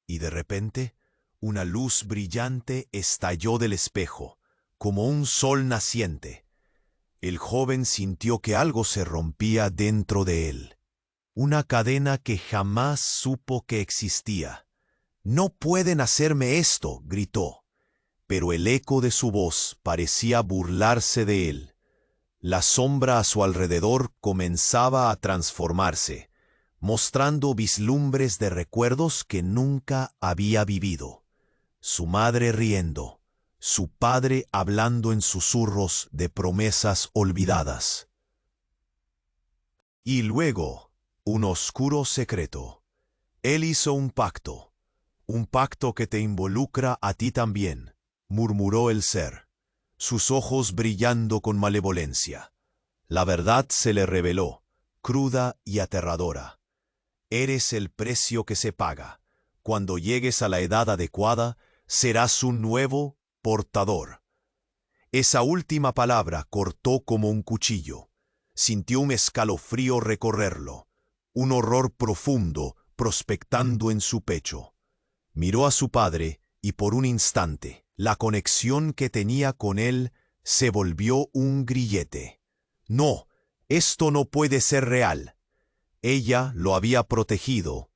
Y de repente, una luz brillante estalló del espejo, como un sol naciente. El joven sintió que algo se rompía dentro de él. Una cadena que jamás supo que existía. «No pueden hacerme esto», gritó. Pero el eco de su voz parecía burlarse de él. La sombra a su alrededor comenzaba a transformarse, mostrando vislumbres de recuerdos que nunca había vivido. Su madre riendo, su padre hablando en susurros de promesas olvidadas. Y luego, un oscuro secreto. Él hizo un pacto que te involucra a ti también, murmuró el ser, sus ojos brillando con malevolencia. La verdad se le reveló, cruda y aterradora. Eres el precio que se paga. Cuando llegues a la edad adecuada, serás un nuevo portador. Esa última palabra cortó como un cuchillo. Sintió un escalofrío recorrerlo, un horror profundo prospectando en su pecho. Miró a su padre y por un instante, la conexión que tenía con él se volvió un grillete. No, esto no puede ser real. Ella lo había protegido.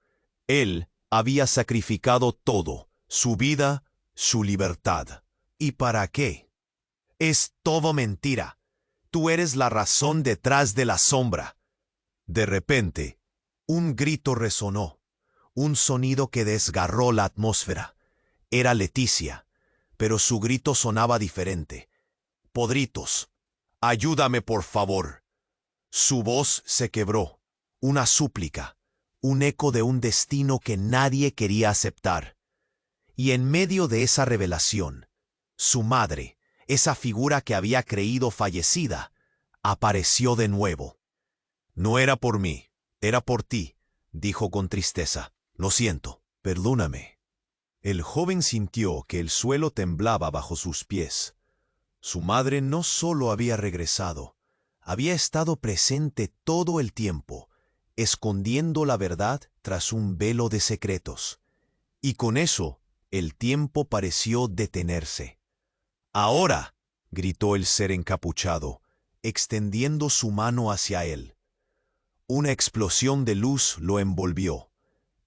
Él había sacrificado todo, su vida, su libertad. ¿Y para qué? Es todo mentira. Tú eres la razón detrás de la sombra. De repente, un grito resonó, un sonido que desgarró la atmósfera. Era Leticia, pero su grito sonaba diferente. «Podritos, ayúdame por favor». Su voz se quebró, una súplica, un eco de un destino que nadie quería aceptar. Y en medio de esa revelación, su madre, esa figura que había creído fallecida, apareció de nuevo. «No era por mí, era por ti», dijo con tristeza. «Lo siento, perdóname». El joven sintió que el suelo temblaba bajo sus pies. Su madre no solo había regresado, había estado presente todo el tiempo, escondiendo la verdad tras un velo de secretos. Y con eso, el tiempo pareció detenerse. «Ahora», gritó el ser encapuchado, extendiendo su mano hacia él. Una explosión de luz lo envolvió.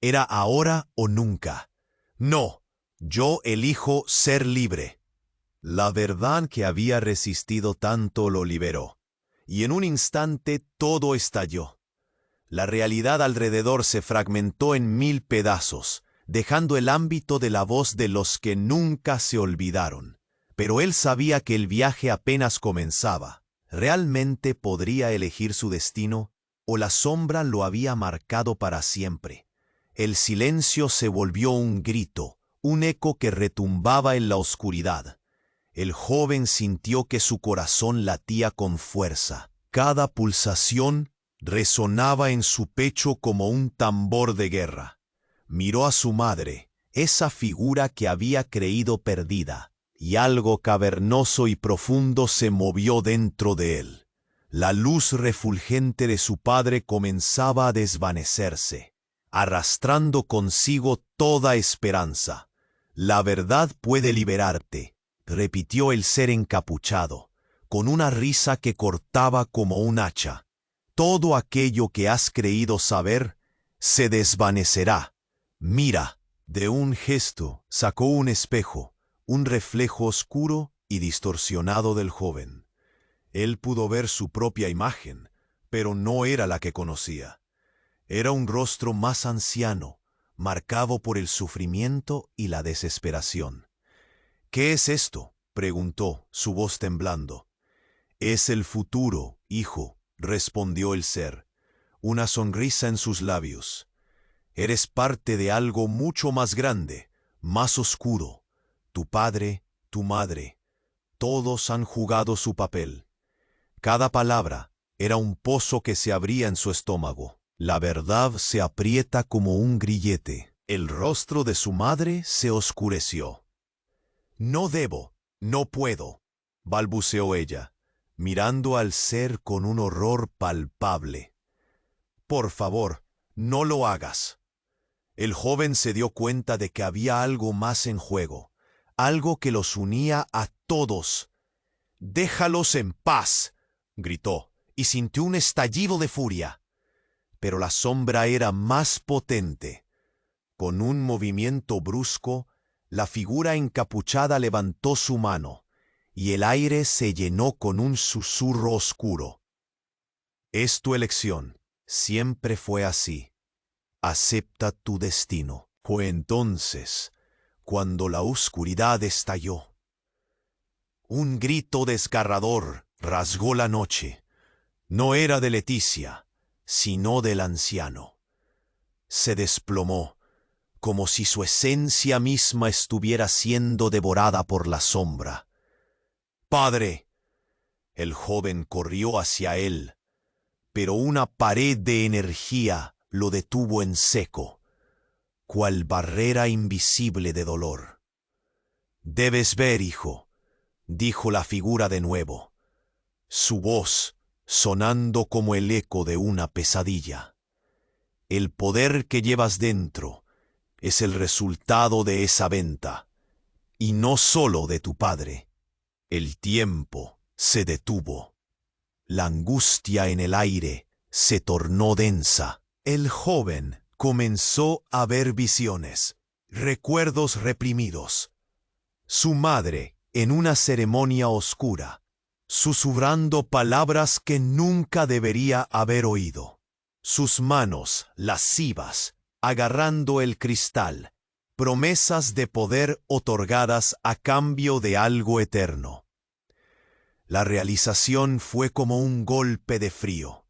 Era ahora o nunca. «No, yo elijo ser libre». La verdad que había resistido tanto lo liberó, y en un instante todo estalló. La realidad alrededor se fragmentó en 1000 pedazos, dejando el ámbito de la voz de los que nunca se olvidaron. Pero él sabía que el viaje apenas comenzaba. ¿Realmente podría elegir su destino? ¿O la sombra lo había marcado para siempre? El silencio se volvió un grito, un eco que retumbaba en la oscuridad. El joven sintió que su corazón latía con fuerza. Cada pulsación resonaba en su pecho como un tambor de guerra. Miró a su madre, esa figura que había creído perdida, y algo cavernoso y profundo se movió dentro de él. La luz refulgente de su padre comenzaba a desvanecerse, arrastrando consigo toda esperanza. La verdad puede liberarte, repitió el ser encapuchado, con una risa que cortaba como un hacha. Todo aquello que has creído saber se desvanecerá. Mira. De un gesto sacó un espejo, un reflejo oscuro y distorsionado del joven. Él pudo ver su propia imagen, pero no era la que conocía. Era un rostro más anciano, marcado por el sufrimiento y la desesperación. «¿Qué es esto?», preguntó, su voz temblando. «Es el futuro, hijo», respondió el ser, una sonrisa en sus labios. «Eres parte de algo mucho más grande, más oscuro. Tu padre, tu madre, todos han jugado su papel». Cada palabra era un pozo que se abría en su estómago. La verdad se aprieta como un grillete. El rostro de su madre se oscureció. «No debo, no puedo», balbuceó ella, mirando al ser con un horror palpable. «Por favor, no lo hagas». El joven se dio cuenta de que había algo más en juego, algo que los unía a todos. «Déjalos en paz», gritó, y sintió un estallido de furia. Pero la sombra era más potente. Con un movimiento brusco, la figura encapuchada levantó su mano, y el aire se llenó con un susurro oscuro. «Es tu elección, siempre fue así. Acepta tu destino». Fue entonces cuando la oscuridad estalló. Un grito desgarrador rasgó la noche. No era de Leticia, sino del anciano. Se desplomó, como si su esencia misma estuviera siendo devorada por la sombra. «¡Padre!». El joven corrió hacia él, pero una pared de energía lo detuvo en seco, cual barrera invisible de dolor. «Debes ver, hijo», dijo la figura de nuevo, su voz sonando como el eco de una pesadilla. «El poder que llevas dentro es el resultado de esa venta, y no solo de tu padre». El tiempo se detuvo. La angustia en el aire se tornó densa. El joven comenzó a ver visiones, recuerdos reprimidos. Su madre en una ceremonia oscura, susurrando palabras que nunca debería haber oído. Sus manos lascivas, agarrando el cristal, promesas de poder otorgadas a cambio de algo eterno. La realización fue como un golpe de frío.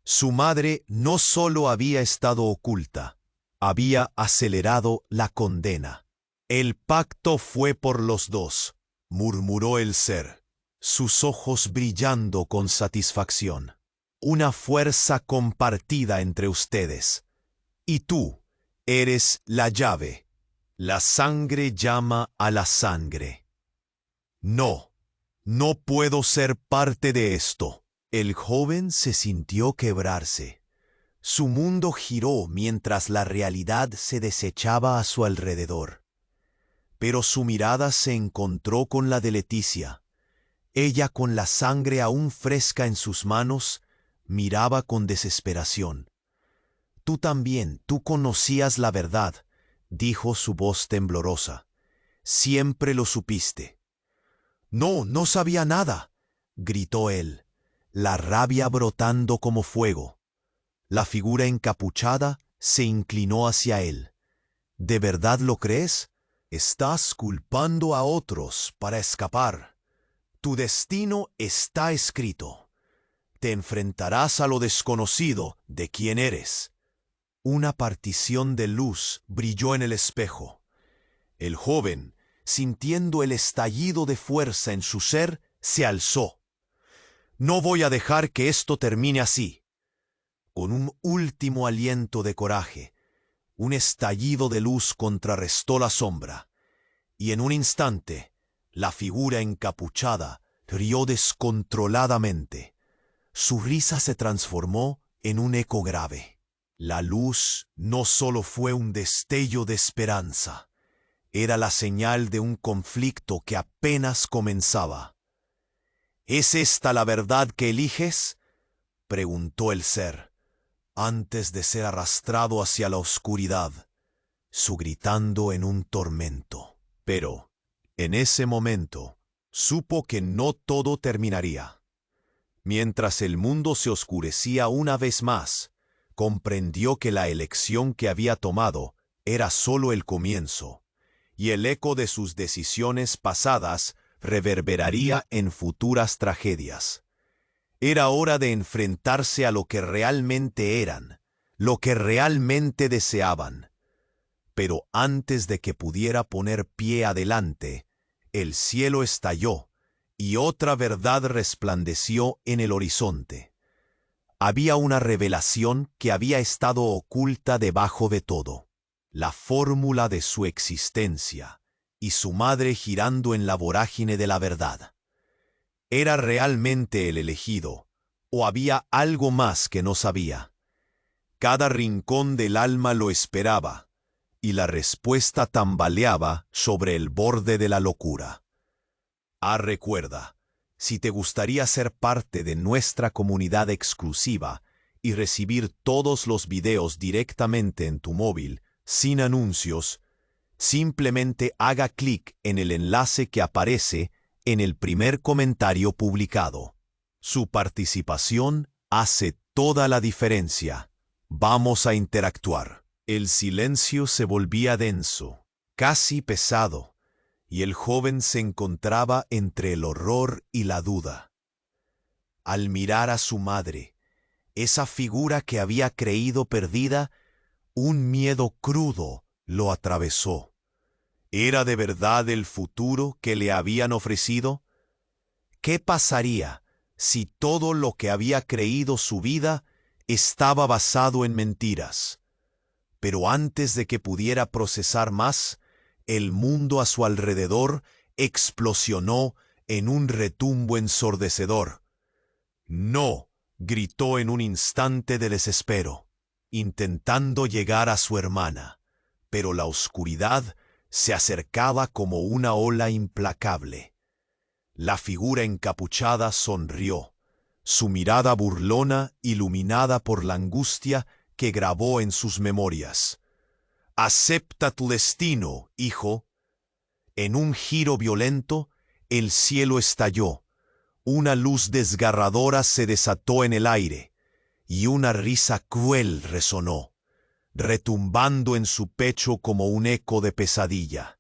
Su madre no solo había estado oculta, había acelerado la condena. «El pacto fue por los dos», murmuró el ser, sus ojos brillando con satisfacción. «Una fuerza compartida entre ustedes. Y tú eres la llave. La sangre llama a la sangre». «No, no puedo ser parte de esto». El joven se sintió quebrarse. Su mundo giró mientras la realidad se desechaba a su alrededor. Pero su mirada se encontró con la de Leticia. Ella, con la sangre aún fresca en sus manos, miraba con desesperación. «Tú también, tú conocías la verdad», dijo su voz temblorosa. «Siempre lo supiste». «No, no sabía nada», gritó él, la rabia brotando como fuego. La figura encapuchada se inclinó hacia él. «¿De verdad lo crees? Estás culpando a otros para escapar. Tu destino está escrito. Te enfrentarás a lo desconocido de quién eres». Una partición de luz brilló en el espejo. El joven, sintiendo el estallido de fuerza en su ser, se alzó. «No voy a dejar que esto termine así». Con un último aliento de coraje, un estallido de luz contrarrestó la sombra, y en un instante, la figura encapuchada rió descontroladamente. Su risa se transformó en un eco grave. La luz no solo fue un destello de esperanza, era la señal de un conflicto que apenas comenzaba. «¿Es esta la verdad que eliges?», preguntó el ser, antes de ser arrastrado hacia la oscuridad, su gritando en un tormento. Pero, en ese momento, supo que no todo terminaría. Mientras el mundo se oscurecía una vez más, comprendió que la elección que había tomado era solo el comienzo, y el eco de sus decisiones pasadas reverberaría en futuras tragedias. Era hora de enfrentarse a lo que realmente eran, lo que realmente deseaban. Pero antes de que pudiera poner pie adelante, el cielo estalló y otra verdad resplandeció en el horizonte. Había una revelación que había estado oculta debajo de todo, la fórmula de su existencia, y su madre girando en la vorágine de la verdad. ¿Era realmente el elegido, o había algo más que no sabía? Cada rincón del alma lo esperaba, y la respuesta tambaleaba sobre el borde de la locura. Recuerda, si te gustaría ser parte de nuestra comunidad exclusiva y recibir todos los videos directamente en tu móvil, sin anuncios, simplemente haga clic en el enlace que aparece en el primer comentario publicado. Su participación hace toda la diferencia. Vamos a interactuar. El silencio se volvía denso, casi pesado, y el joven se encontraba entre el horror y la duda. Al mirar a su madre, esa figura que había creído perdida, un miedo crudo lo atravesó. ¿Era de verdad el futuro que le habían ofrecido? ¿Qué pasaría si todo lo que había creído su vida estaba basado en mentiras? Pero antes de que pudiera procesar más, el mundo a su alrededor explosionó en un retumbo ensordecedor. «No», gritó en un instante de desespero, intentando llegar a su hermana, pero la oscuridad se acercaba como una ola implacable. La figura encapuchada sonrió, su mirada burlona iluminada por la angustia que grabó en sus memorias. «Acepta tu destino, hijo». En un giro violento, el cielo estalló, una luz desgarradora se desató en el aire, y una risa cruel resonó, retumbando en su pecho como un eco de pesadilla.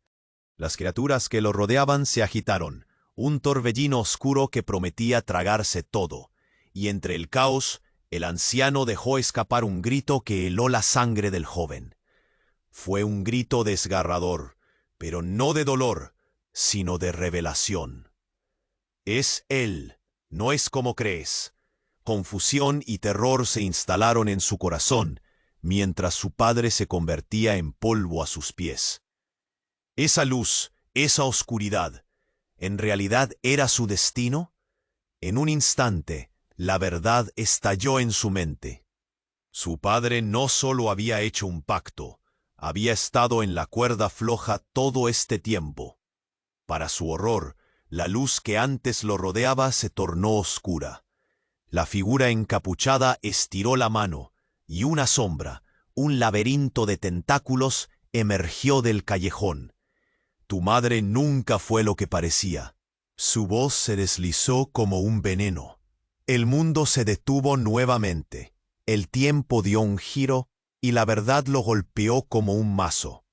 Las criaturas que lo rodeaban se agitaron, un torbellino oscuro que prometía tragarse todo, y entre el caos, el anciano dejó escapar un grito que heló la sangre del joven. Fue un grito desgarrador, pero no de dolor, sino de revelación. «Es él, no es como crees». Confusión y terror se instalaron en su corazón, mientras su padre se convertía en polvo a sus pies. Esa luz, esa oscuridad, ¿en realidad era su destino? En un instante, la verdad estalló en su mente. Su padre no solo había hecho un pacto, había estado en la cuerda floja todo este tiempo. Para su horror, la luz que antes lo rodeaba se tornó oscura. La figura encapuchada estiró la mano, y una sombra, un laberinto de tentáculos, emergió del callejón. Tu madre nunca fue lo que parecía. Su voz se deslizó como un veneno. El mundo se detuvo nuevamente. El tiempo dio un giro y la verdad lo golpeó como un mazo.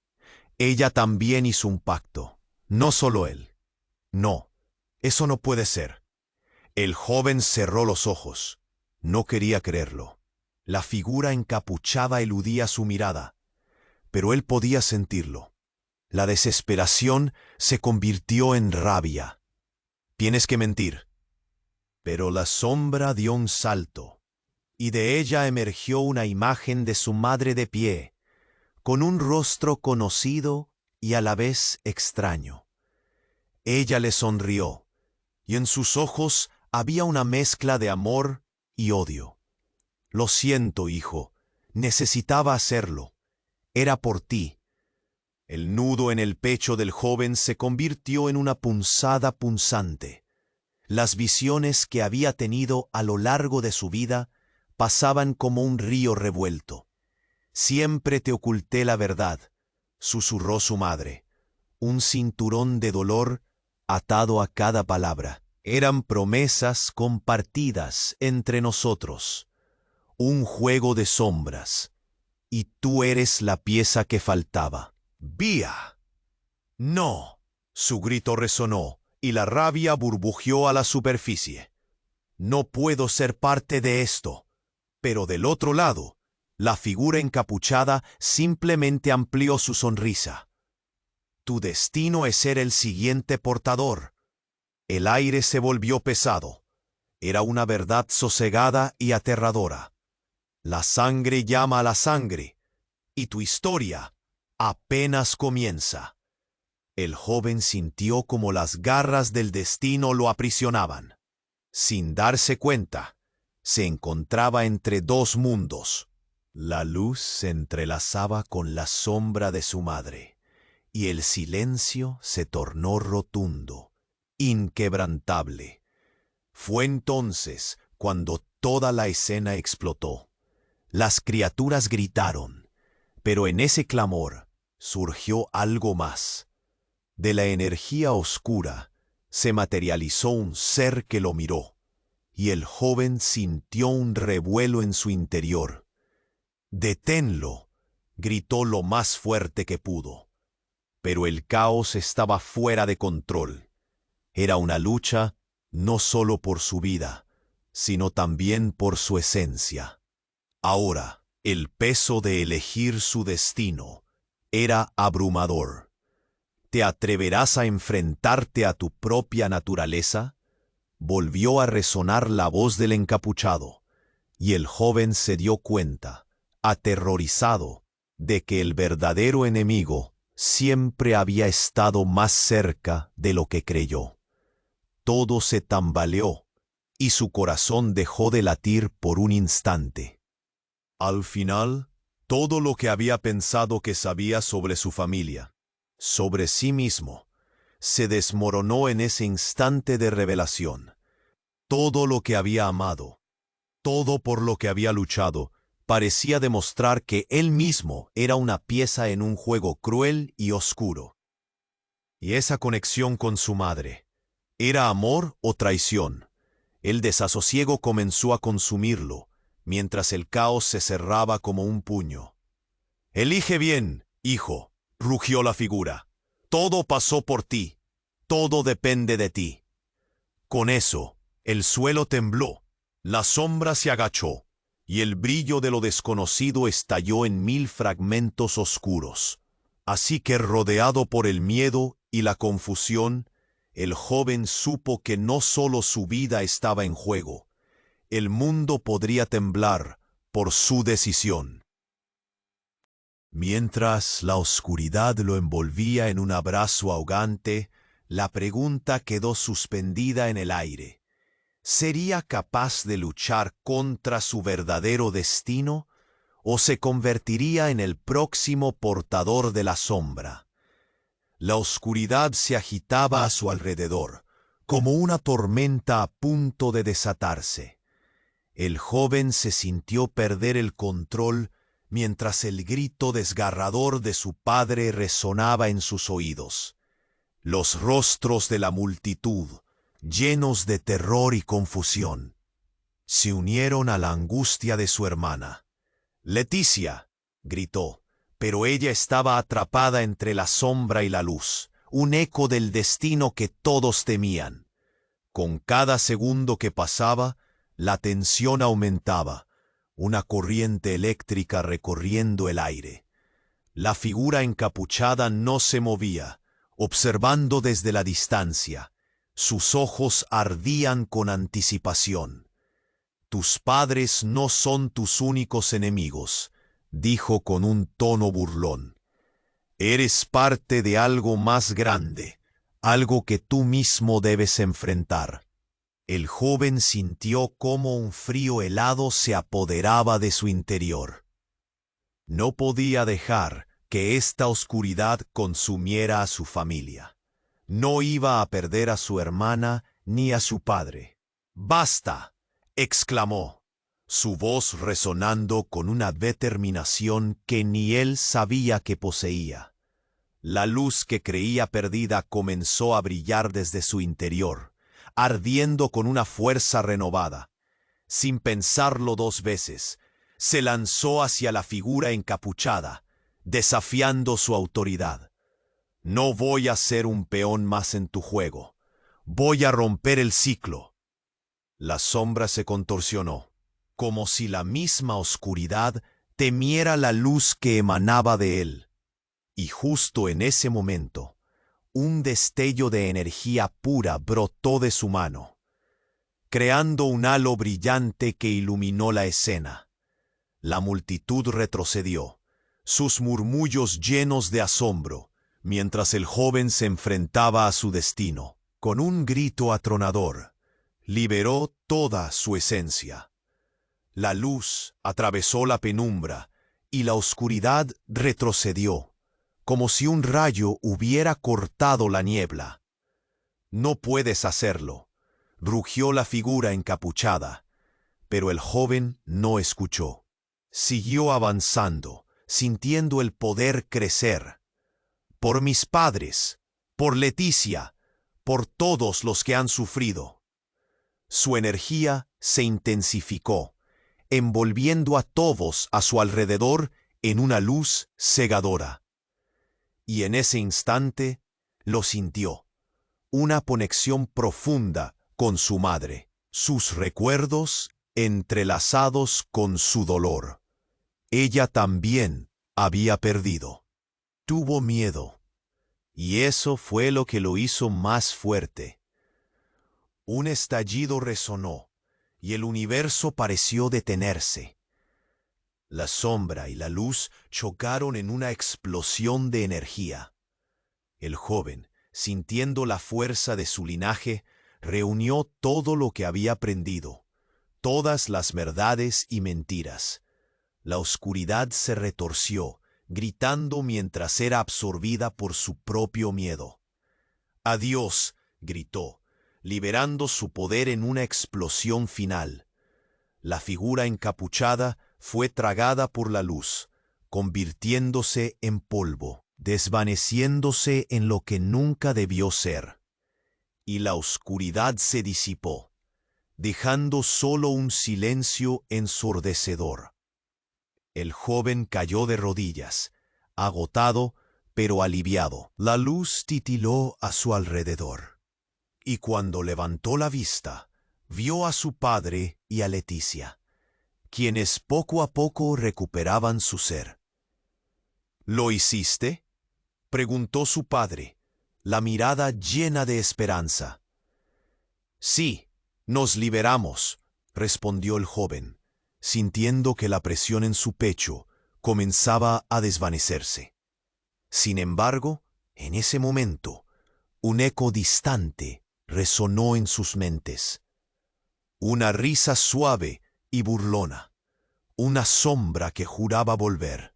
Ella también hizo un pacto, no solo él. No, eso no puede ser. El joven cerró los ojos. No quería creerlo. La figura encapuchada eludía su mirada, pero él podía sentirlo. La desesperación se convirtió en rabia. Tienes que mentir. Pero la sombra dio un salto, y de ella emergió una imagen de su madre de pie, con un rostro conocido y a la vez extraño. Ella le sonrió, y en sus ojos había una mezcla de amor y odio. Lo siento, hijo, necesitaba hacerlo. Era por ti. El nudo en el pecho del joven se convirtió en una punzada punzante. Las visiones que había tenido a lo largo de su vida pasaban como un río revuelto. Siempre te oculté la verdad, susurró su madre. Un cinturón de dolor atado a cada palabra. Eran promesas compartidas entre nosotros. Un juego de sombras. Y tú eres la pieza que faltaba. ¡Vía! ¡No! Su grito resonó, y la rabia burbujeó a la superficie. No puedo ser parte de esto. Pero del otro lado, la figura encapuchada simplemente amplió su sonrisa. Tu destino es ser el siguiente portador. El aire se volvió pesado. Era una verdad sosegada y aterradora. La sangre llama a la sangre, y tu historia apenas comienza. El joven sintió como las garras del destino lo aprisionaban. Sin darse cuenta, se encontraba entre dos mundos. La luz se entrelazaba con la sombra de su madre, y el silencio se tornó rotundo, inquebrantable. Fue entonces cuando toda la escena explotó. Las criaturas gritaron, pero en ese clamor surgió algo más. De la energía oscura se materializó un ser que lo miró, y el joven sintió un revuelo en su interior. «¡Deténlo!», gritó lo más fuerte que pudo. Pero el caos estaba fuera de control. Era una lucha no solo por su vida, sino también por su esencia. Ahora, el peso de elegir su destino era abrumador. ¿Te atreverás a enfrentarte a tu propia naturaleza? Volvió a resonar la voz del encapuchado, y el joven se dio cuenta, aterrorizado, de que el verdadero enemigo siempre había estado más cerca de lo que creyó. Todo se tambaleó, y su corazón dejó de latir por un instante. Al final, todo lo que había pensado que sabía sobre su familia, sobre sí mismo, se desmoronó en ese instante de revelación. Todo lo que había amado, todo por lo que había luchado, parecía demostrar que él mismo era una pieza en un juego cruel y oscuro. Y esa conexión con su madre, ¿era amor o traición? El desasosiego comenzó a consumirlo, mientras el caos se cerraba como un puño. «Elige bien, hijo», rugió la figura. «Todo pasó por ti. Todo depende de ti». Con eso, el suelo tembló, la sombra se agachó, y el brillo de lo desconocido estalló en 1000 fragmentos oscuros. Así que, rodeado por el miedo y la confusión, el joven supo que no solo su vida estaba en juego, el mundo podría temblar por su decisión. Mientras la oscuridad lo envolvía en un abrazo ahogante, la pregunta quedó suspendida en el aire. ¿Sería capaz de luchar contra su verdadero destino o se convertiría en el próximo portador de la sombra? La oscuridad se agitaba a su alrededor, como una tormenta a punto de desatarse. El joven se sintió perder el control mientras el grito desgarrador de su padre resonaba en sus oídos. Los rostros de la multitud, llenos de terror y confusión, se unieron a la angustia de su hermana. «Leticia», gritó, pero ella estaba atrapada entre la sombra y la luz, un eco del destino que todos temían. Con cada segundo que pasaba, la tensión aumentaba, una corriente eléctrica recorriendo el aire. La figura encapuchada no se movía, observando desde la distancia. Sus ojos ardían con anticipación. «Tus padres no son tus únicos enemigos», dijo con un tono burlón. «Eres parte de algo más grande, algo que tú mismo debes enfrentar». El joven sintió cómo un frío helado se apoderaba de su interior. No podía dejar que esta oscuridad consumiera a su familia. No iba a perder a su hermana ni a su padre. «¡Basta!», exclamó, su voz resonando con una determinación que ni él sabía que poseía. La luz que creía perdida comenzó a brillar desde su interior, ardiendo con una fuerza renovada. Sin pensarlo dos veces, se lanzó hacia la figura encapuchada, desafiando su autoridad. «No voy a ser un peón más en tu juego. Voy a romper el ciclo». La sombra se contorsionó, como si la misma oscuridad temiera la luz que emanaba de él. Y justo en ese momento, un destello de energía pura brotó de su mano, creando un halo brillante que iluminó la escena. La multitud retrocedió, sus murmullos llenos de asombro, mientras el joven se enfrentaba a su destino. Con un grito atronador, liberó toda su esencia. La luz atravesó la penumbra y la oscuridad retrocedió, como si un rayo hubiera cortado la niebla. «No puedes hacerlo», rugió la figura encapuchada, pero el joven no escuchó. Siguió avanzando, sintiendo el poder crecer. «Por mis padres, por Leticia, por todos los que han sufrido». Su energía se intensificó, envolviendo a todos a su alrededor en una luz cegadora. Y en ese instante lo sintió, una conexión profunda con su madre, sus recuerdos entrelazados con su dolor. Ella también había perdido. Tuvo miedo, y eso fue lo que lo hizo más fuerte. Un estallido resonó, y el universo pareció detenerse. La sombra y la luz chocaron en una explosión de energía. El joven, sintiendo la fuerza de su linaje, reunió todo lo que había aprendido, todas las verdades y mentiras. La oscuridad se retorció, gritando mientras era absorbida por su propio miedo. «Adiós», gritó, liberando su poder en una explosión final. La figura encapuchada fue tragada por la luz, convirtiéndose en polvo, desvaneciéndose en lo que nunca debió ser. Y la oscuridad se disipó, dejando solo un silencio ensordecedor. El joven cayó de rodillas, agotado pero aliviado. La luz titiló a su alrededor, y cuando levantó la vista, vio a su padre y a Leticia, quienes poco a poco recuperaban su ser. «¿Lo hiciste?», preguntó su padre, la mirada llena de esperanza. «Sí, nos liberamos», respondió el joven, sintiendo que la presión en su pecho comenzaba a desvanecerse. Sin embargo, en ese momento, un eco distante resonó en sus mentes. Una risa suave y burlona, una sombra que juraba volver.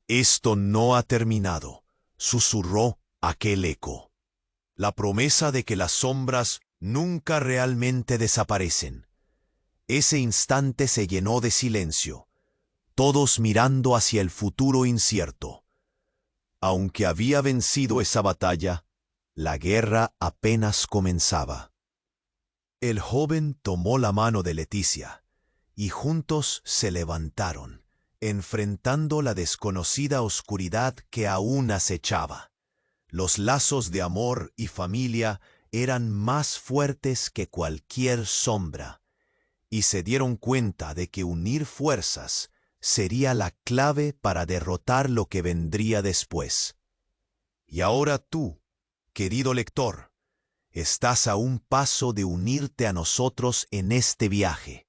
«Esto no ha terminado», susurró aquel eco. «La promesa de que las sombras nunca realmente desaparecen». Ese instante se llenó de silencio, todos mirando hacia el futuro incierto. Aunque había vencido esa batalla, la guerra apenas comenzaba. El joven tomó la mano de Leticia, y juntos se levantaron, enfrentando la desconocida oscuridad que aún acechaba. Los lazos de amor y familia eran más fuertes que cualquier sombra, y se dieron cuenta de que unir fuerzas sería la clave para derrotar lo que vendría después. Y ahora tú, querido lector, estás a un paso de unirte a nosotros en este viaje.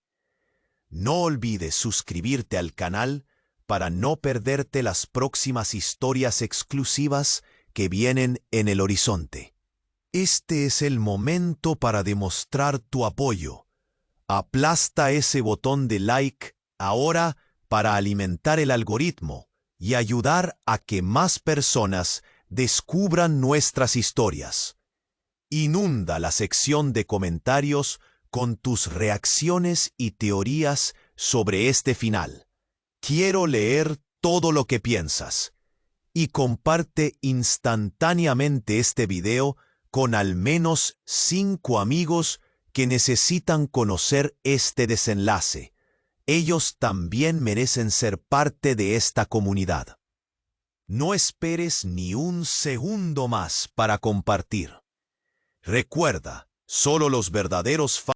No olvides suscribirte al canal para no perderte las próximas historias exclusivas que vienen en el horizonte. Este es el momento para demostrar tu apoyo. Aplasta ese botón de like ahora para alimentar el algoritmo y ayudar a que más personas descubran nuestras historias. Inunda la sección de comentarios con tus reacciones y teorías sobre este final. Quiero leer todo lo que piensas. Y comparte instantáneamente este video con al menos 5 amigos que necesitan conocer este desenlace. Ellos también merecen ser parte de esta comunidad. No esperes ni un segundo más para compartir. Recuerda, solo los verdaderos fans